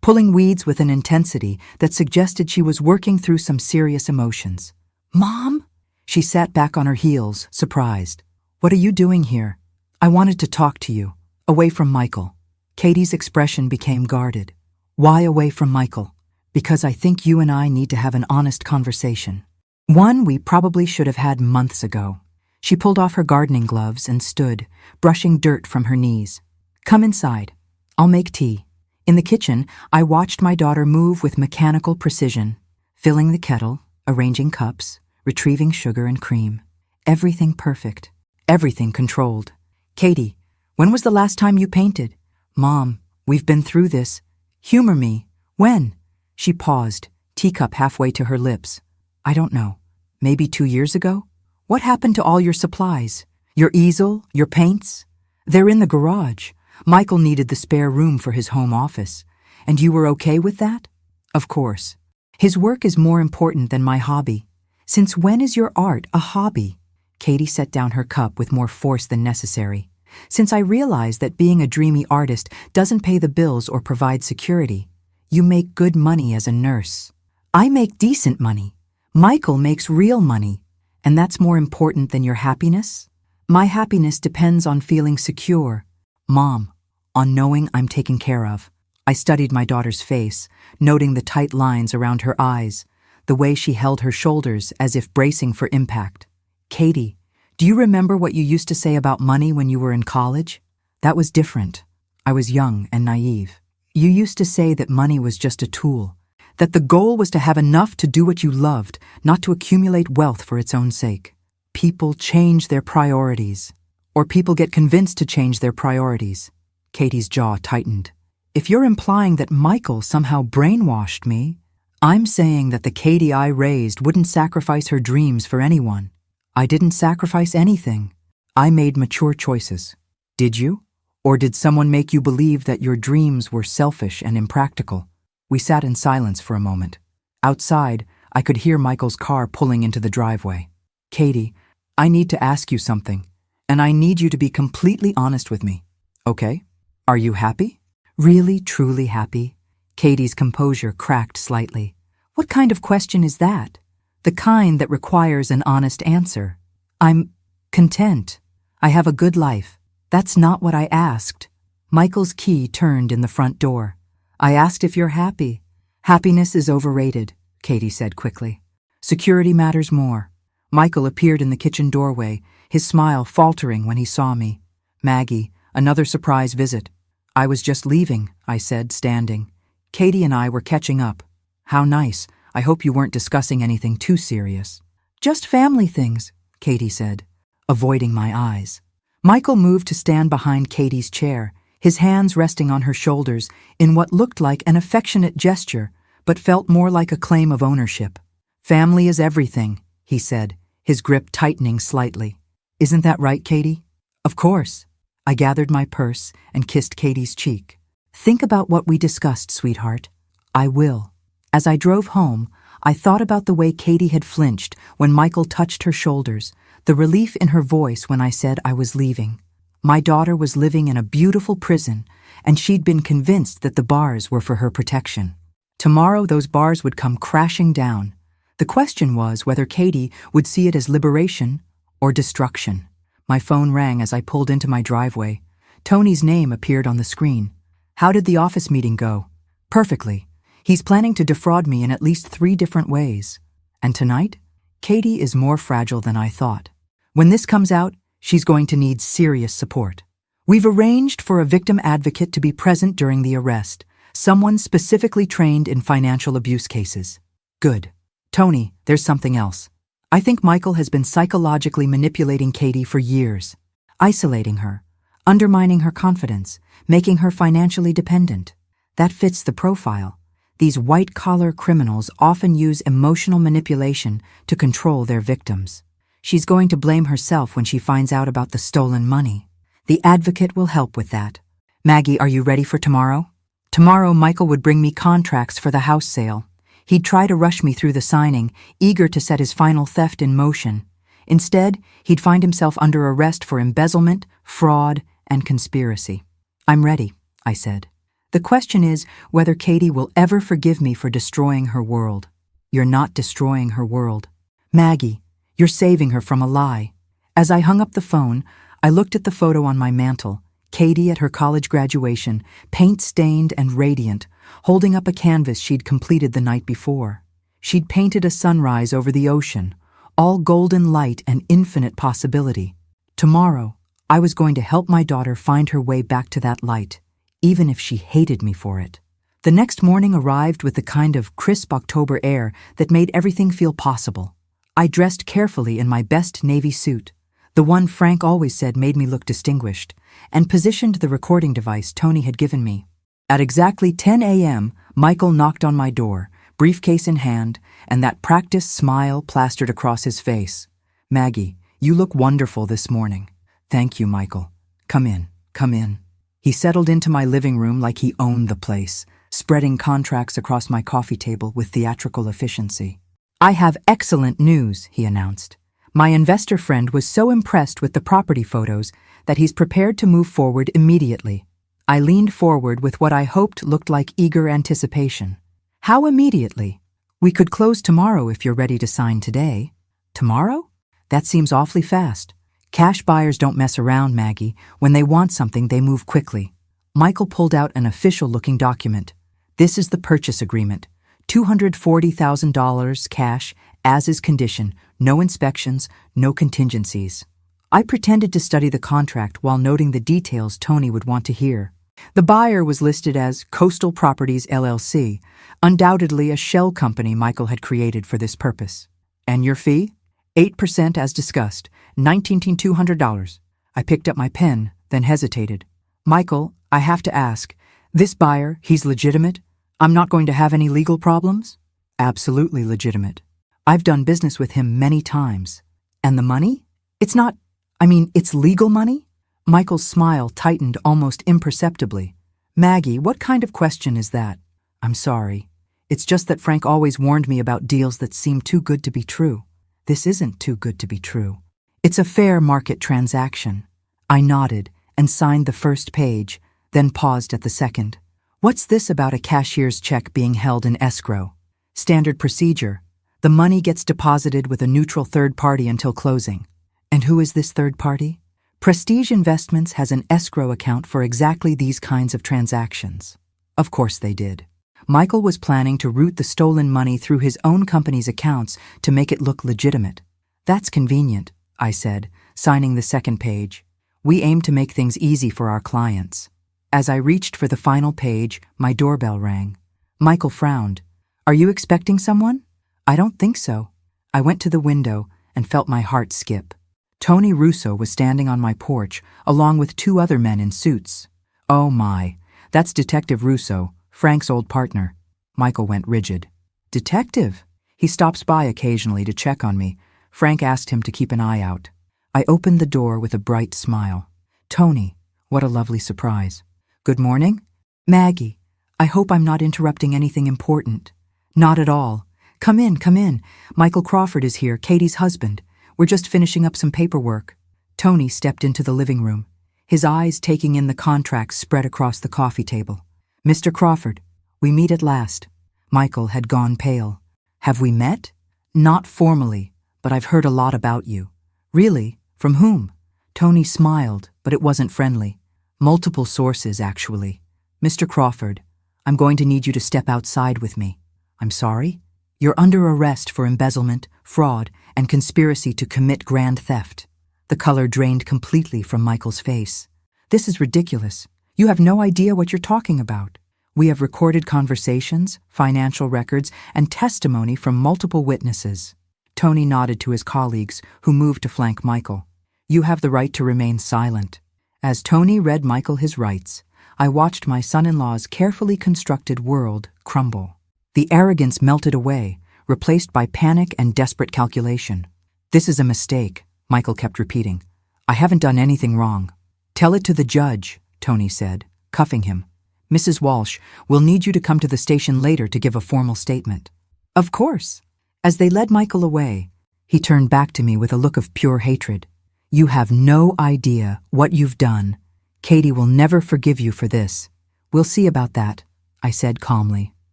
pulling weeds with an intensity that suggested she was working through some serious emotions. "Mom?" She sat back on her heels, surprised. "What are you doing here?" "I wanted to talk to you, away from Michael." Katie's expression became guarded. "Why away from Michael?" "Because I think you and I need to have an honest conversation. One we probably should have had months ago." She pulled off her gardening gloves and stood, brushing dirt from her knees. "Come inside. I'll make tea." In the kitchen, I watched my daughter move with mechanical precision, filling the kettle, arranging cups, retrieving sugar and cream. Everything perfect, everything controlled. "Katie, when was the last time you painted?" "Mom, we've been through this. Humor me. When?" She paused, teacup halfway to her lips. "I don't know. Maybe 2 years ago? What happened to all your supplies? Your easel, your paints? They're in the garage. Michael needed the spare room for his home office. And you were okay with that?" "Of course. His work is more important than my hobby." "Since when is your art a hobby?" Katie set down her cup with more force than necessary. "Since I realized that being a dreamy artist doesn't pay the bills or provide security. You make good money as a nurse. I make decent money. Michael makes real money. And that's more important than your happiness? My happiness depends on feeling secure. Mom, on knowing I'm taken care of." I studied my daughter's face, noting the tight lines around her eyes, the way she held her shoulders as if bracing for impact. "Katie, do you remember what you used to say about money when you were in college?" "That was different. I was young and naive. You used to say that money was just a tool, that the goal was to have enough to do what you loved, not to accumulate wealth for its own sake. People change their priorities, or people get convinced to change their priorities." Katie's jaw tightened. "If you're implying that Michael somehow brainwashed me, I'm saying that the Katie I raised wouldn't sacrifice her dreams for anyone. I didn't sacrifice anything. I made mature choices. Did you? Or did someone make you believe that your dreams were selfish and impractical?" We sat in silence for a moment. Outside, I could hear Michael's car pulling into the driveway. "Katie, I need to ask you something, and I need you to be completely honest with me. Okay? Are you happy? Really, truly happy?" Katie's composure cracked slightly. "What kind of question is that? The kind that requires an honest answer. I'm content. I have a good life. That's not what I asked." Michael's key turned in the front door. "I asked if you're happy." "Happiness is overrated," Katie said quickly. "Security matters more." Michael appeared in the kitchen doorway, his smile faltering when he saw me. "Maggie, another surprise visit." "I was just leaving," I said, standing. "Katie and I were catching up." "How nice. I hope you weren't discussing anything too serious." "Just family things," Katie said, avoiding my eyes. Michael moved to stand behind Katie's chair, his hands resting on her shoulders in what looked like an affectionate gesture, but felt more like a claim of ownership. "Family is everything," he said, his grip tightening slightly. "Isn't that right, Katie?" "Of course." I gathered my purse and kissed Katie's cheek. "Think about what we discussed, sweetheart." "I will." As I drove home, I thought about the way Katie had flinched when Michael touched her shoulders, the relief in her voice when I said I was leaving. My daughter was living in a beautiful prison, and she'd been convinced that the bars were for her protection. Tomorrow those bars would come crashing down. The question was whether Katie would see it as liberation or destruction. My phone rang as I pulled into my driveway. Tony's name appeared on the screen. "How did the office meeting go?" "Perfectly. He's planning to defraud me in at least 3 different ways. And tonight? Katie is more fragile than I thought. When this comes out, she's going to need serious support. We've arranged for a victim advocate to be present during the arrest, someone specifically trained in financial abuse cases." "Good. Tony, there's something else. I think Michael has been psychologically manipulating Katie for years, isolating her, undermining her confidence, making her financially dependent. That fits the profile. These white-collar criminals often use emotional manipulation to control their victims. She's going to blame herself when she finds out about the stolen money. The advocate will help with that. Maggie, are you ready for tomorrow? Tomorrow, Michael would bring me contracts for the house sale. He'd try to rush me through the signing, eager to set his final theft in motion. Instead, he'd find himself under arrest for embezzlement, fraud, and conspiracy. I'm ready, I said. The question is whether Katie will ever forgive me for destroying her world. You're not destroying her world. Maggie, you're saving her from a lie. As I hung up the phone, I looked at the photo on my mantel, Katie at her college graduation, paint-stained and radiant, holding up a canvas she'd completed the night before. She'd painted a sunrise over the ocean, all golden light and infinite possibility. Tomorrow, I was going to help my daughter find her way back to that light, even if she hated me for it. The next morning arrived with the kind of crisp October air that made everything feel possible. I dressed carefully in my best navy suit, the one Frank always said made me look distinguished, and positioned the recording device Tony had given me. At exactly 10 a.m., Michael knocked on my door, briefcase in hand, and that practiced smile plastered across his face. Maggie, you look wonderful this morning. Thank you, Michael. Come in, come in. He settled into my living room like he owned the place, spreading contracts across my coffee table with theatrical efficiency. I have excellent news, he announced. My investor friend was so impressed with the property photos that he's prepared to move forward immediately. I leaned forward with what I hoped looked like eager anticipation. How immediately? We could close tomorrow if you're ready to sign today. Tomorrow? That seems awfully fast. Cash buyers don't mess around, Maggie. When they want something, they move quickly. Michael pulled out an official-looking document. This is the purchase agreement. $240,000 cash, as is condition, no inspections, no contingencies. I pretended to study the contract while noting the details Tony would want to hear. The buyer was listed as Coastal Properties LLC, undoubtedly a shell company Michael had created for this purpose. And your fee? 8% as discussed, $19,200. I picked up my pen, then hesitated. Michael, I have to ask, this buyer, he's legitimate? I'm not going to have any legal problems? Absolutely legitimate. I've done business with him many times. And the money? It's legal money? Michael's smile tightened almost imperceptibly. Maggie, what kind of question is that? I'm sorry. It's just that Frank always warned me about deals that seem too good to be true. This isn't too good to be true. It's a fair market transaction. I nodded and signed the first page, then paused at the second. What's this about a cashier's check being held in escrow? Standard procedure. The money gets deposited with a neutral third party until closing. And who is this third party? Prestige Investments has an escrow account for exactly these kinds of transactions. Of course they did. Michael was planning to route the stolen money through his own company's accounts to make it look legitimate. That's convenient, I said, signing the second page. We aim to make things easy for our clients. As I reached for the final page, my doorbell rang. Michael frowned. Are you expecting someone? I don't think so. I went to the window and felt my heart skip. Tony Russo was standing on my porch, along with two other men in suits. Oh my, that's Detective Russo, Frank's old partner. Michael went rigid. Detective? He stops by occasionally to check on me. Frank asked him to keep an eye out. I opened the door with a bright smile. Tony, what a lovely surprise. Good morning? Maggie, I hope I'm not interrupting anything important. Not at all. Come in, come in. Michael Crawford is here, Katie's husband. We're just finishing up some paperwork. Tony stepped into the living room, his eyes taking in the contracts spread across the coffee table. Mr. Crawford, we meet at last. Michael had gone pale. Have we met? Not formally, but I've heard a lot about you. Really? From whom? Tony smiled, but it wasn't friendly. Multiple sources, actually. Mr. Crawford, I'm going to need you to step outside with me. I'm sorry? You're under arrest for embezzlement, fraud, and conspiracy to commit grand theft. The color drained completely from Michael's face. This is ridiculous. You have no idea what you're talking about. We have recorded conversations, financial records, and testimony from multiple witnesses. Tony nodded to his colleagues, who moved to flank Michael. You have the right to remain silent. As Tony read Michael his rights, I watched my son-in-law's carefully constructed world crumble. The arrogance melted away, replaced by panic and desperate calculation. "This is a mistake," Michael kept repeating. "I haven't done anything wrong." "Tell it to the judge," Tony said, cuffing him. "Mrs. Walsh, we'll need you to come to the station later to give a formal statement." "Of course." As they led Michael away, he turned back to me with a look of pure hatred. "You have no idea what you've done. Katie will never forgive you for this." "We'll see about that," I said calmly.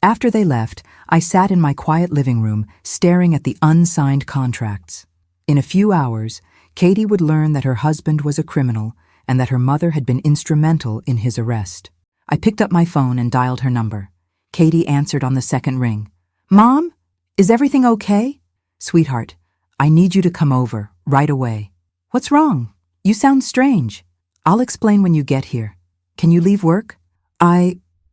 After they left, I sat in my quiet living room, staring at the unsigned contracts. In a few hours, Katie would learn that her husband was a criminal and that her mother had been instrumental in his arrest. I picked up my phone and dialed her number. Katie answered on the second ring. "Mom, is everything okay?" "Sweetheart, I need you to come over, right away." "What's wrong? You sound strange." "I'll explain when you get here. Can you leave work?"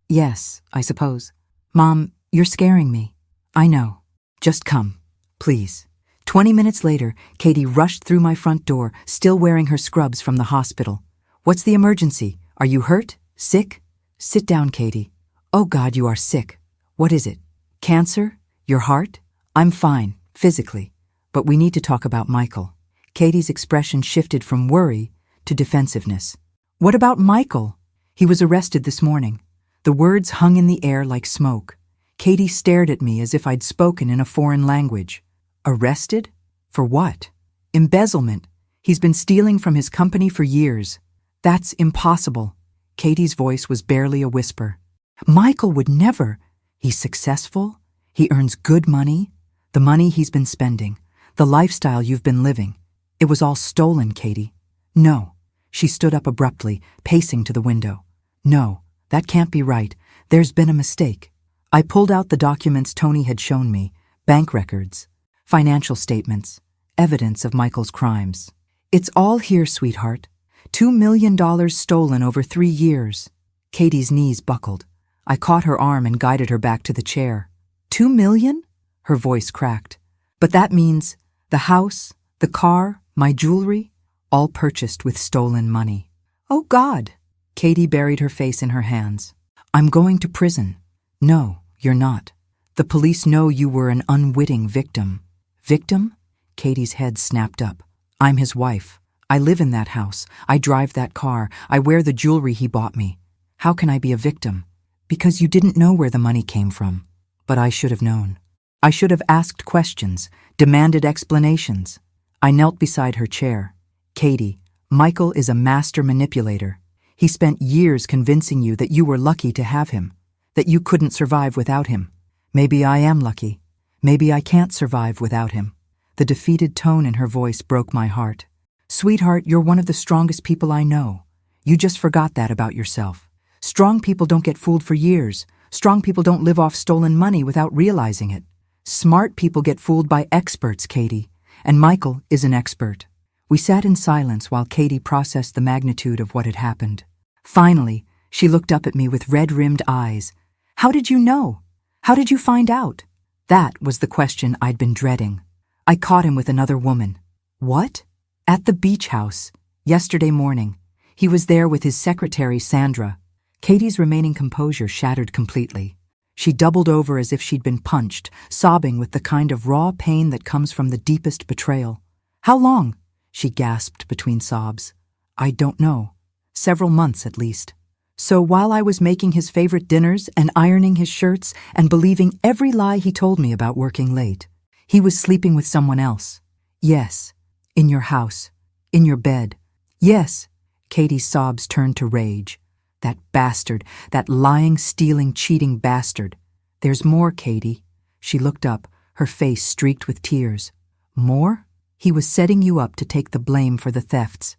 Yes, I suppose." "Mom, you're scaring me." "I know. Just come, please." 20 minutes later, Katie rushed through my front door, still wearing her scrubs from the hospital. "What's the emergency? Are you hurt? Sick?" "Sit down, Katie." "Oh God, you are sick. What is it? Cancer? Your heart?" "I'm fine, physically. But we need to talk about Michael." Katie's expression shifted from worry to defensiveness. "What about Michael?" "He was arrested this morning." The words hung in the air like smoke. Katie stared at me as if I'd spoken in a foreign language. "Arrested? For what?" "Embezzlement. He's been stealing from his company for years." "That's impossible." Katie's voice was barely a whisper. "Michael would never. He's successful. He earns good money. The money he's been spending. The lifestyle you've been living. It was all stolen, Katie." "No." She stood up abruptly, pacing to the window. "No, that can't be right. There's been a mistake." I pulled out the documents Tony had shown me, bank records, financial statements, evidence of Michael's crimes. "It's all here, sweetheart. $2 million stolen over 3 years. Katie's knees buckled. I caught her arm and guided her back to the chair. $2 million? Her voice cracked. "But that means the house, the car, my jewelry, all purchased with stolen money." "Oh God!" Katie buried her face in her hands. "I'm going to prison." "No, you're not. The police know you were an unwitting victim." "Victim?" Katie's head snapped up. "I'm his wife. I live in that house. I drive that car. I wear the jewelry he bought me. How can I be a victim?" "Because you didn't know where the money came from." "But I should have known. I should have asked questions, demanded explanations." I knelt beside her chair. "Katie, Michael is a master manipulator. He spent years convincing you that you were lucky to have him, that you couldn't survive without him. Maybe I am lucky. Maybe I can't survive without him." The defeated tone in her voice broke my heart. "Sweetheart, you're one of the strongest people I know. You just forgot that about yourself. Strong people don't get fooled for years. Strong people don't live off stolen money without realizing it. Smart people get fooled by experts, Katie. And Michael is an expert." We sat in silence while Katie processed the magnitude of what had happened. Finally, she looked up at me with red-rimmed eyes. "How did you know? How did you find out?" That was the question I'd been dreading. "I caught him with another woman." "What?" "At the beach house, yesterday morning. He was there with his secretary, Sandra." Katie's remaining composure shattered completely. She doubled over as if she'd been punched, sobbing with the kind of raw pain that comes from the deepest betrayal. "How long?" she gasped between sobs. "I don't know. Several months at least. So while I was making his favorite dinners and ironing his shirts and believing every lie he told me about working late, he was sleeping with someone else." "Yes. In your house. In your bed." "Yes." Katie's sobs turned to rage. "That bastard, that lying, stealing, cheating bastard. There's more, Katie." She looked up, her face streaked with tears. "More? He was setting you up to take the blame for the thefts.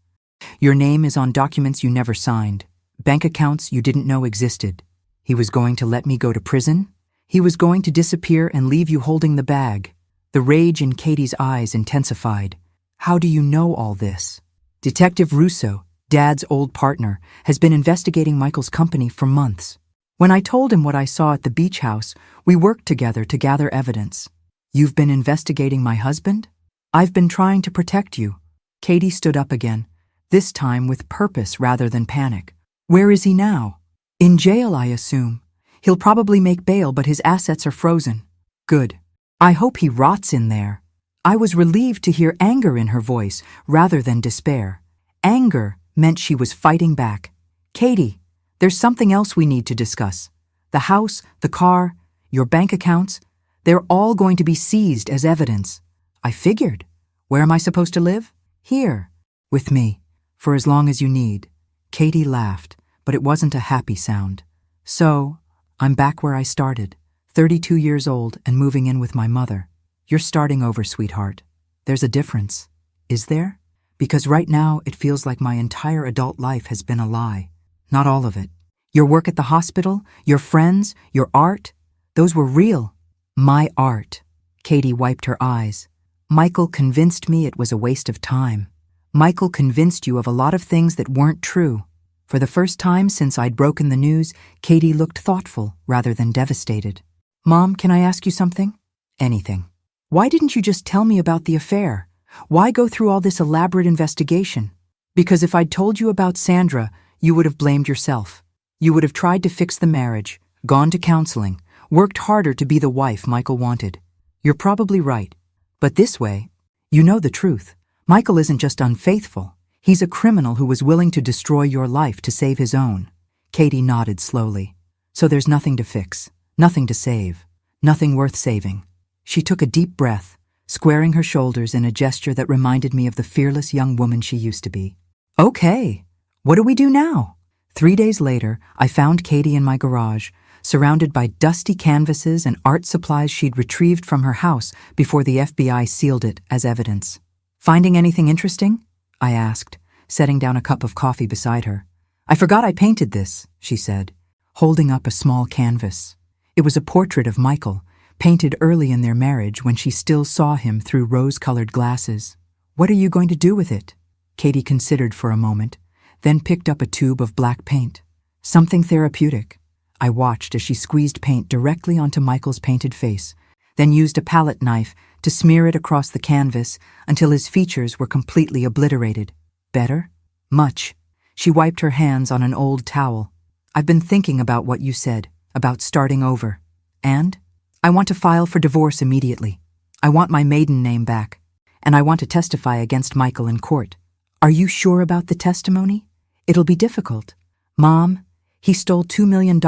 Your name is on documents you never signed, bank accounts you didn't know existed. He was going to let me go to prison? He was going to disappear and leave you holding the bag." The rage in Katie's eyes intensified. "How do you know all this?" "Detective Russo, Dad's old partner, has been investigating Michael's company for months. When I told him what I saw at the beach house, we worked together to gather evidence." "You've been investigating my husband?" "I've been trying to protect you." Katie stood up again, this time with purpose rather than panic. "Where is he now?" "In jail, I assume. He'll probably make bail, but his assets are frozen. Good. I hope he rots in there. I was relieved to hear anger in her voice rather than despair. Anger meant she was fighting back. Katie, there's something else we need to discuss. The house, the car, your bank accounts, they're all going to be seized as evidence. I figured. Where am I supposed to live? Here. With me. For as long as you need. Katie laughed, but it wasn't a happy sound. So, I'm back where I started, 32 years old and moving in with my mother. You're starting over, sweetheart. There's a difference. Is there? Because right now it feels like my entire adult life has been a lie. Not all of it. Your work at the hospital, your friends, your art, those were real. My art. Katie wiped her eyes. Michael convinced me it was a waste of time. Michael convinced you of a lot of things that weren't true. For the first time since I'd broken the news, Katie looked thoughtful rather than devastated. Mom, can I ask you something? Anything. Why didn't you just tell me about the affair? Why go through all this elaborate investigation? Because if I'd told you about Sandra, you would have blamed yourself. You would have tried to fix the marriage, gone to counseling, worked harder to be the wife Michael wanted. You're probably right. But this way, you know the truth. Michael isn't just unfaithful. He's a criminal who was willing to destroy your life to save his own. Katie nodded slowly. So there's nothing to fix, nothing to save, nothing worth saving. She took a deep breath, squaring her shoulders in a gesture that reminded me of the fearless young woman she used to be. Okay, what do we do now? 3 days later, I found Katie in my garage, surrounded by dusty canvases and art supplies she'd retrieved from her house before the FBI sealed it as evidence. Finding anything interesting? I asked, setting down a cup of coffee beside her. I forgot I painted this, she said, holding up a small canvas. It was a portrait of Michael, painted early in their marriage when she still saw him through rose-colored glasses. What are you going to do with it? Katie considered for a moment, then picked up a tube of black paint. Something therapeutic. I watched as she squeezed paint directly onto Michael's painted face, then used a palette knife to smear it across the canvas until his features were completely obliterated. Better? Much. She wiped her hands on an old towel. I've been thinking about what you said, about starting over. And? I want to file for divorce immediately. I want my maiden name back. And I want to testify against Michael in court. Are you sure about the testimony? It'll be difficult. Mom, he stole $2 million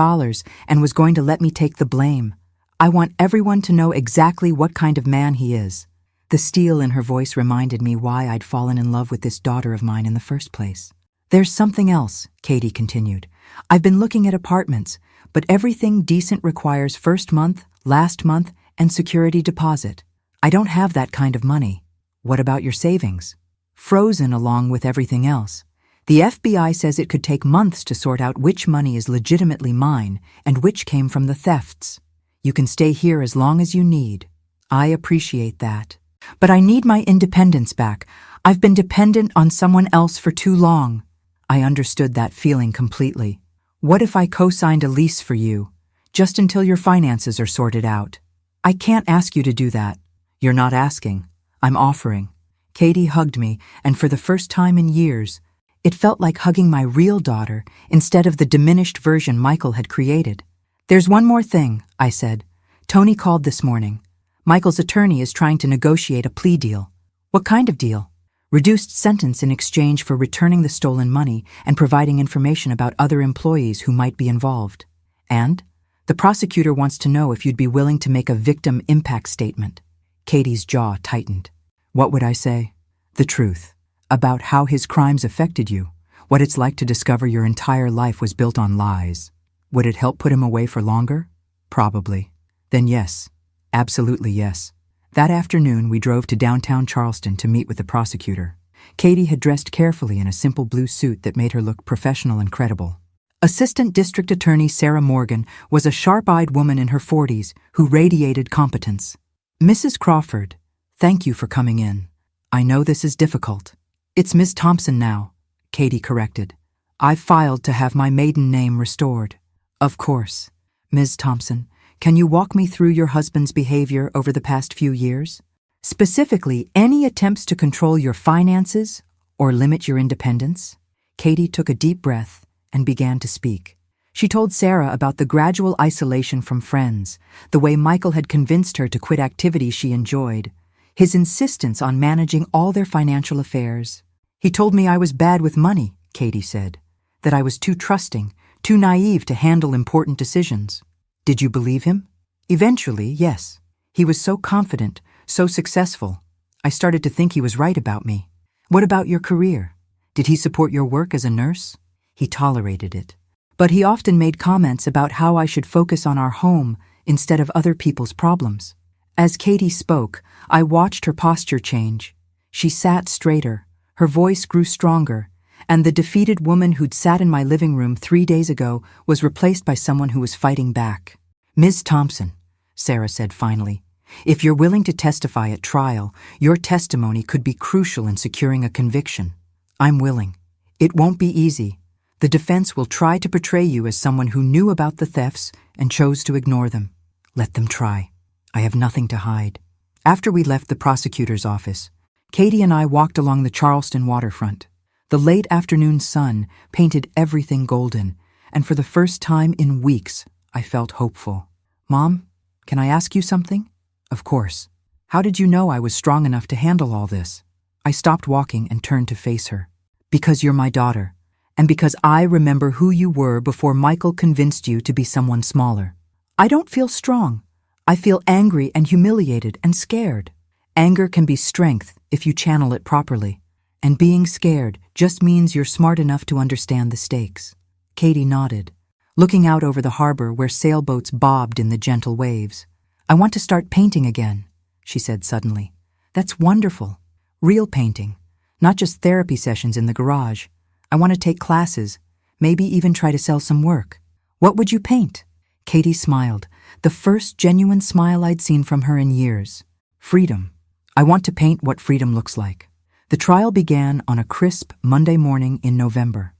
and was going to let me take the blame. I want everyone to know exactly what kind of man he is. The steel in her voice reminded me why I'd fallen in love with this daughter of mine in the first place. There's something else, Katie continued. I've been looking at apartments, but everything decent requires first month, last month, and security deposit. I don't have that kind of money. What about your savings? Frozen along with everything else. The FBI says it could take months to sort out which money is legitimately mine and which came from the thefts. You can stay here as long as you need. I appreciate that. But I need my independence back. I've been dependent on someone else for too long. I understood that feeling completely. What if I co-signed a lease for you, just until your finances are sorted out? I can't ask you to do that. You're not asking. I'm offering. Katie hugged me, and for the first time in years, it felt like hugging my real daughter instead of the diminished version Michael had created. There's one more thing, I said. Tony called this morning. Michael's attorney is trying to negotiate a plea deal. What kind of deal? Reduced sentence in exchange for returning the stolen money and providing information about other employees who might be involved. And the prosecutor wants to know if you'd be willing to make a victim impact statement. Katie's jaw tightened. What would I say? The truth. About how his crimes affected you. What it's like to discover your entire life was built on lies. Would it help put him away for longer? Probably. Then yes. Absolutely yes. That afternoon, we drove to downtown Charleston to meet with the prosecutor. Katie had dressed carefully in a simple blue suit that made her look professional and credible. Assistant District Attorney Sarah Morgan was a sharp-eyed woman in her 40s who radiated competence. Mrs. Crawford, thank you for coming in. I know this is difficult. It's Ms. Thompson now, Katie corrected. I've filed to have my maiden name restored. Of course. Ms. Thompson, can you walk me through your husband's behavior over the past few years? Specifically, any attempts to control your finances or limit your independence? Katie took a deep breath and began to speak. She told Sarah about the gradual isolation from friends, the way Michael had convinced her to quit activities she enjoyed, his insistence on managing all their financial affairs. He told me I was bad with money, Katie said, that I was too trusting, too naive to handle important decisions. Did you believe him? Eventually, yes. He was so confident, so successful. I started to think he was right about me. What about your career? Did he support your work as a nurse? He tolerated it. But he often made comments about how I should focus on our home instead of other people's problems. As Katie spoke, I watched her posture change. She sat straighter, her voice grew stronger, and the defeated woman who'd sat in my living room 3 days ago was replaced by someone who was fighting back. Ms. Thompson, Sarah said finally, if you're willing to testify at trial, your testimony could be crucial in securing a conviction. I'm willing. It won't be easy. The defense will try to portray you as someone who knew about the thefts and chose to ignore them. Let them try. I have nothing to hide. After we left the prosecutor's office, Katie and I walked along the Charleston waterfront. The late afternoon sun painted everything golden, and for the first time in weeks, I felt hopeful. Mom, can I ask you something? Of course. How did you know I was strong enough to handle all this? I stopped walking and turned to face her. Because you're my daughter, and because I remember who you were before Michael convinced you to be someone smaller. I don't feel strong. I feel angry and humiliated and scared. Anger can be strength if you channel it properly. And being scared just means you're smart enough to understand the stakes. Katie nodded, looking out over the harbor where sailboats bobbed in the gentle waves. I want to start painting again, she said suddenly. That's wonderful. Real painting, not just therapy sessions in the garage. I want to take classes, maybe even try to sell some work. What would you paint? Katie smiled, the first genuine smile I'd seen from her in years. Freedom. I want to paint what freedom looks like. The trial began on a crisp Monday morning in November.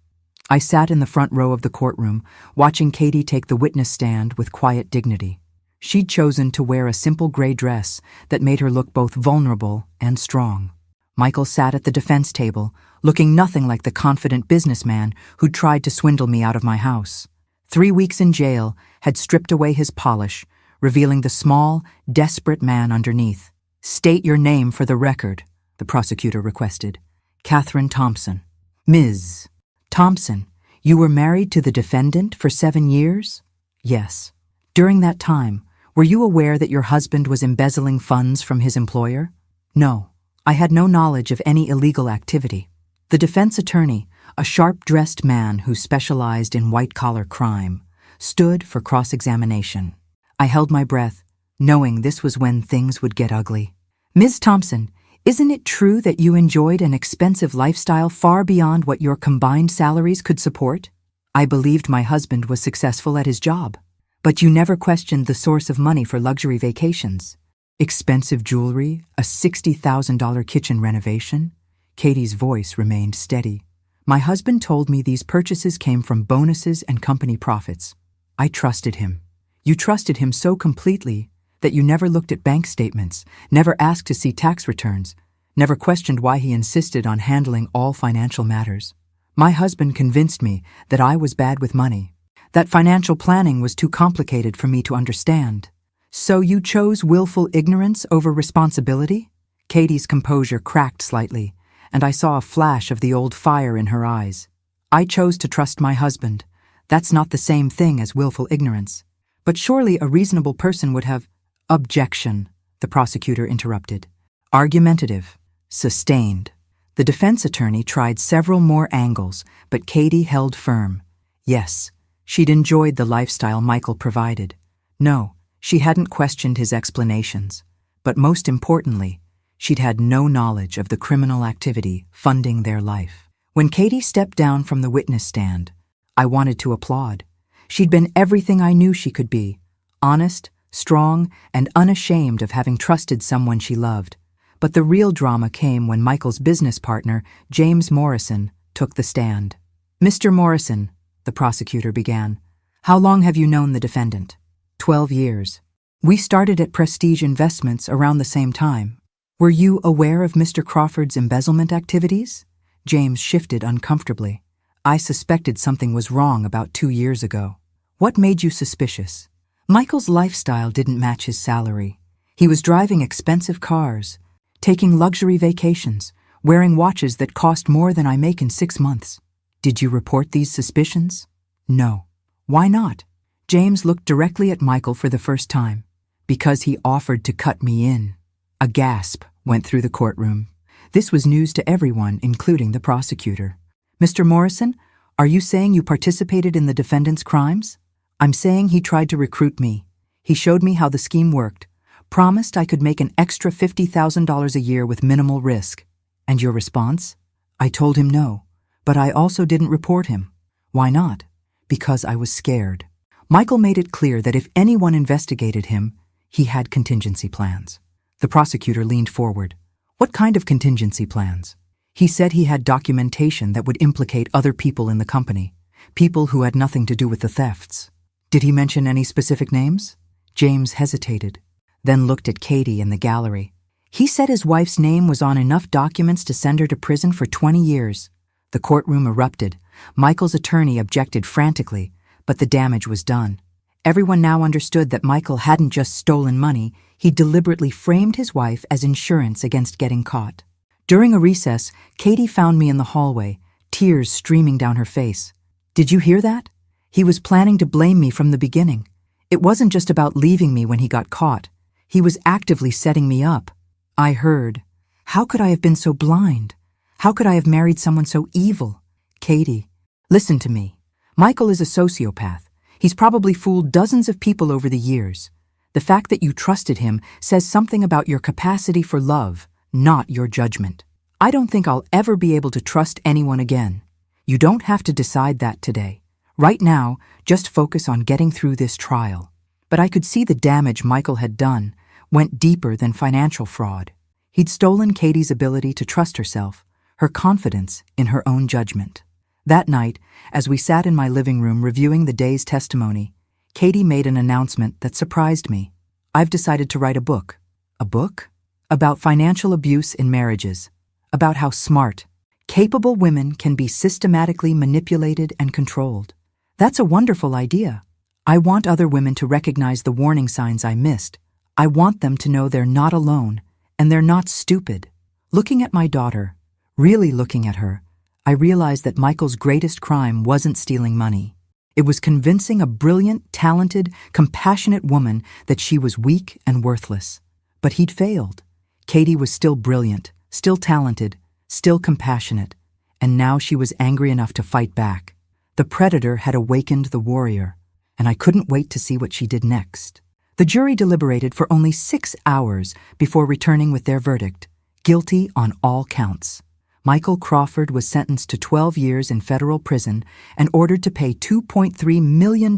I sat in the front row of the courtroom, watching Katie take the witness stand with quiet dignity. She'd chosen to wear a simple gray dress that made her look both vulnerable and strong. Michael sat at the defense table, looking nothing like the confident businessman who'd tried to swindle me out of my house. 3 weeks in jail had stripped away his polish, revealing the small, desperate man underneath. State your name for the record, the prosecutor requested. Catherine Thompson. Ms. Thompson, you were married to the defendant for 7 years? Yes. During that time, were you aware that your husband was embezzling funds from his employer? No. I had no knowledge of any illegal activity. The defense attorney, a sharp-dressed man who specialized in white-collar crime, stood for cross-examination. I held my breath, knowing this was when things would get ugly. Ms. Thompson, isn't it true that you enjoyed an expensive lifestyle far beyond what your combined salaries could support? I believed my husband was successful at his job. But you never questioned the source of money for luxury vacations. Expensive jewelry, a $60,000 kitchen renovation. Katie's voice remained steady. My husband told me these purchases came from bonuses and company profits. I trusted him. You trusted him so completely that you never looked at bank statements, never asked to see tax returns, never questioned why he insisted on handling all financial matters. My husband convinced me that I was bad with money, that financial planning was too complicated for me to understand. So you chose willful ignorance over responsibility? Katie's composure cracked slightly, and I saw a flash of the old fire in her eyes. I chose to trust my husband. That's not the same thing as willful ignorance. But surely a reasonable person would have— Objection, the prosecutor interrupted. Argumentative. Sustained. The defense attorney tried several more angles, but Katie held firm. Yes, she'd enjoyed the lifestyle Michael provided. No, she hadn't questioned his explanations. But most importantly, she'd had no knowledge of the criminal activity funding their life. When Katie stepped down from the witness stand, I wanted to applaud. She'd been everything I knew she could be. Honest, strong, and unashamed of having trusted someone she loved. But the real drama came when Michael's business partner, James Morrison, took the stand. Mr. Morrison, the prosecutor began, how long have you known the defendant? 12 years. We started at Prestige Investments around the same time. Were you aware of Mr. Crawford's embezzlement activities? James shifted uncomfortably. I suspected something was wrong about 2 years ago. What made you suspicious? Michael's lifestyle didn't match his salary. He was driving expensive cars, taking luxury vacations, wearing watches that cost more than I make in 6 months. Did you report these suspicions? No. Why not? James looked directly at Michael for the first time. Because he offered to cut me in. A gasp went through the courtroom. This was news to everyone, including the prosecutor. Mr. Morrison, are you saying you participated in the defendant's crimes? I'm saying he tried to recruit me. He showed me how the scheme worked, promised I could make an extra $50,000 a year with minimal risk. And your response? I told him no, but I also didn't report him. Why not? Because I was scared. Michael made it clear that if anyone investigated him, he had contingency plans. The prosecutor leaned forward. What kind of contingency plans? He said he had documentation that would implicate other people in the company, people who had nothing to do with the thefts. Did he mention any specific names? James hesitated, then looked at Katie in the gallery. He said his wife's name was on enough documents to send her to prison for 20 years. The courtroom erupted. Michael's attorney objected frantically, but the damage was done. Everyone now understood that Michael hadn't just stolen money, he deliberately framed his wife as insurance against getting caught. During a recess, Katie found me in the hallway, tears streaming down her face. Did you hear that? He was planning to blame me from the beginning. It wasn't just about leaving me when he got caught. He was actively setting me up. I heard. How could I have been so blind? How could I have married someone so evil? Katie, listen to me. Michael is a sociopath. He's probably fooled dozens of people over the years. The fact that you trusted him says something about your capacity for love, not your judgment. I don't think I'll ever be able to trust anyone again. You don't have to decide that today. Right now, just focus on getting through this trial. But I could see the damage Michael had done went deeper than financial fraud. He'd stolen Katie's ability to trust herself, her confidence in her own judgment. That night, as we sat in my living room reviewing the day's testimony, Katie made an announcement that surprised me. I've decided to write a book. A book? About financial abuse in marriages. About how smart, capable women can be systematically manipulated and controlled. That's a wonderful idea. I want other women to recognize the warning signs I missed. I want them to know they're not alone, and they're not stupid. Looking at my daughter, really looking at her, I realized that Michael's greatest crime wasn't stealing money. It was convincing a brilliant, talented, compassionate woman that she was weak and worthless. But he'd failed. Katie was still brilliant, still talented, still compassionate, and now she was angry enough to fight back. The predator had awakened the warrior, and I couldn't wait to see what she did next. The jury deliberated for only 6 hours before returning with their verdict, guilty on all counts. Michael Crawford was sentenced to 12 years in federal prison and ordered to pay $2.3 million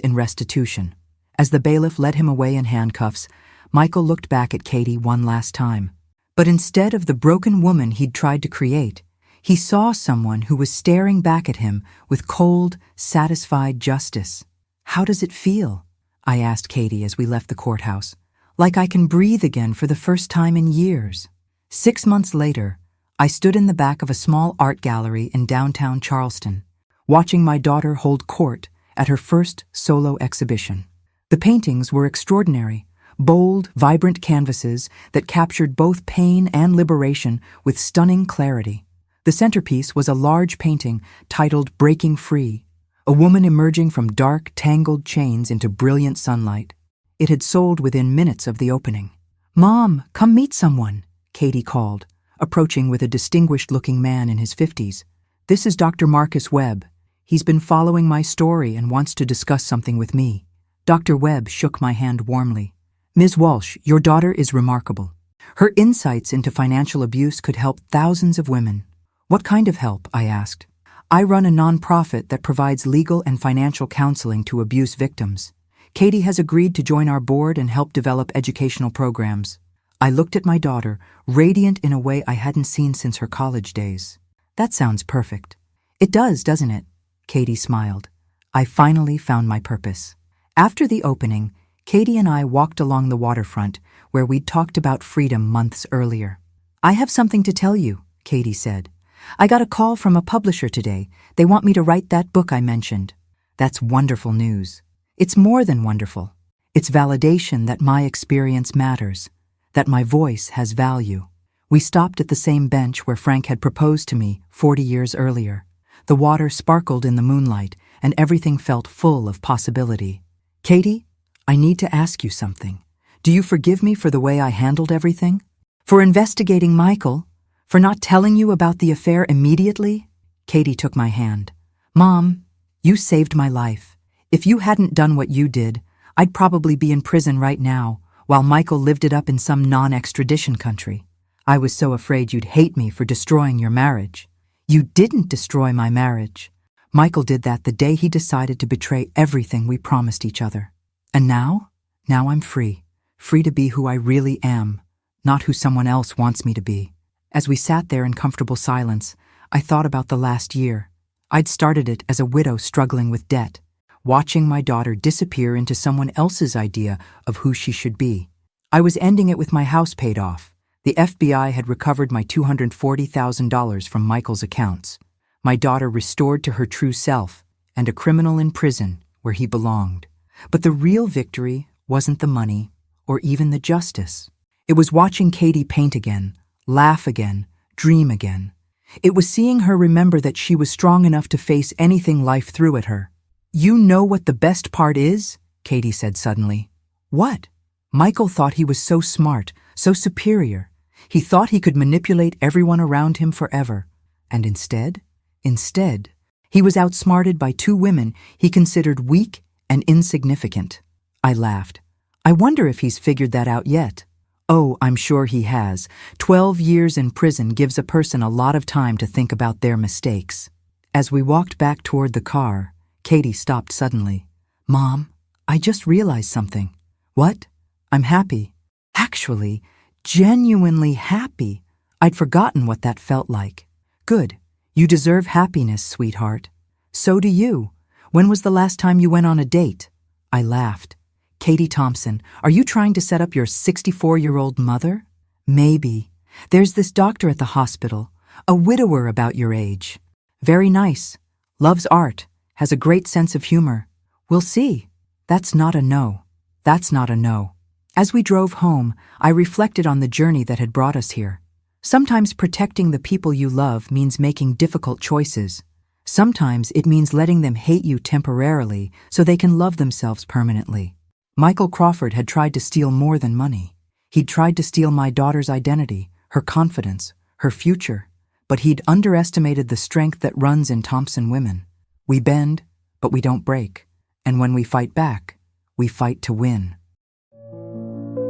in restitution. As the bailiff led him away in handcuffs, Michael looked back at Katie one last time. But instead of the broken woman he'd tried to create, he saw someone who was staring back at him with cold, satisfied justice. How does it feel? I asked Katie as we left the courthouse. Like I can breathe again for the first time in years. 6 months later, I stood in the back of a small art gallery in downtown Charleston, watching my daughter hold court at her first solo exhibition. The paintings were extraordinary, bold, vibrant canvases that captured both pain and liberation with stunning clarity. The centerpiece was a large painting titled Breaking Free, a woman emerging from dark, tangled chains into brilliant sunlight. It had sold within minutes of the opening. "Mom, come meet someone," Katie called, approaching with a distinguished-looking man in his 50s. "This is Dr. Marcus Webb. He's been following my story and wants to discuss something with me." Dr. Webb shook my hand warmly. "Ms. Walsh, your daughter is remarkable. Her insights into financial abuse could help thousands of women." "What kind of help?" I asked. "I run a nonprofit that provides legal and financial counseling to abuse victims. Katie has agreed to join our board and help develop educational programs." I looked at my daughter, radiant in a way I hadn't seen since her college days. "That sounds perfect." "It does, doesn't it?" Katie smiled. I finally found my purpose. After the opening, Katie and I walked along the waterfront where we'd talked about freedom months earlier. "I have something to tell you," Katie said. "I got a call from a publisher today. They want me to write that book I mentioned." "That's wonderful news." It's more than wonderful. It's validation that my experience matters, that my voice has value. We stopped at the same bench where Frank had proposed to me 40 years earlier. The water sparkled in the moonlight, and everything felt full of possibility. Katie, I need to ask you something. Do you forgive me for the way I handled everything? For investigating Michael? For not telling you about the affair immediately? Katie took my hand. Mom, you saved my life. If you hadn't done what you did, I'd probably be in prison right now, while Michael lived it up in some non-extradition country. I was so afraid you'd hate me for destroying your marriage. You didn't destroy my marriage. Michael did that the day he decided to betray everything we promised each other. And now I'm free. Free to be who I really am, not who someone else wants me to be. As we sat there in comfortable silence, I thought about the last year. I'd started it as a widow struggling with debt, watching my daughter disappear into someone else's idea of who she should be. I was ending it with my house paid off. The FBI had recovered my $240,000 from Michael's accounts. My daughter restored to her true self, and a criminal in prison where he belonged. But the real victory wasn't the money or even the justice. It was watching Katie paint again, laugh again, dream again. It was seeing her remember that she was strong enough to face anything life threw at her. You know what the best part is? Katie said suddenly. What? Michael thought he was so smart, so superior. He thought he could manipulate everyone around him forever. And instead, he was outsmarted by two women he considered weak and insignificant. I laughed. I wonder if he's figured that out yet. Oh, I'm sure he has. 12 years in prison gives a person a lot of time to think about their mistakes. As we walked back toward the car, Katie stopped suddenly. Mom, I just realized something. What? I'm happy. Actually, genuinely happy. I'd forgotten what that felt like. Good. You deserve happiness, sweetheart. So do you. When was the last time you went on a date? I laughed. Katie Thompson, are you trying to set up your 64-year-old mother? Maybe. There's this doctor at the hospital, a widower about your age. Very nice. Loves art. Has a great sense of humor. We'll see. That's not a no. That's not a no. As we drove home, I reflected on the journey that had brought us here. Sometimes protecting the people you love means making difficult choices. Sometimes it means letting them hate you temporarily so they can love themselves permanently. Michael Crawford had tried to steal more than money. He'd tried to steal my daughter's identity, her confidence, her future. But he'd underestimated the strength that runs in Thompson women. We bend, but we don't break. And when we fight back, we fight to win.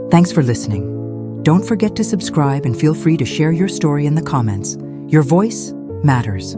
Thanks for listening. Don't forget to subscribe and feel free to share your story in the comments. Your voice matters.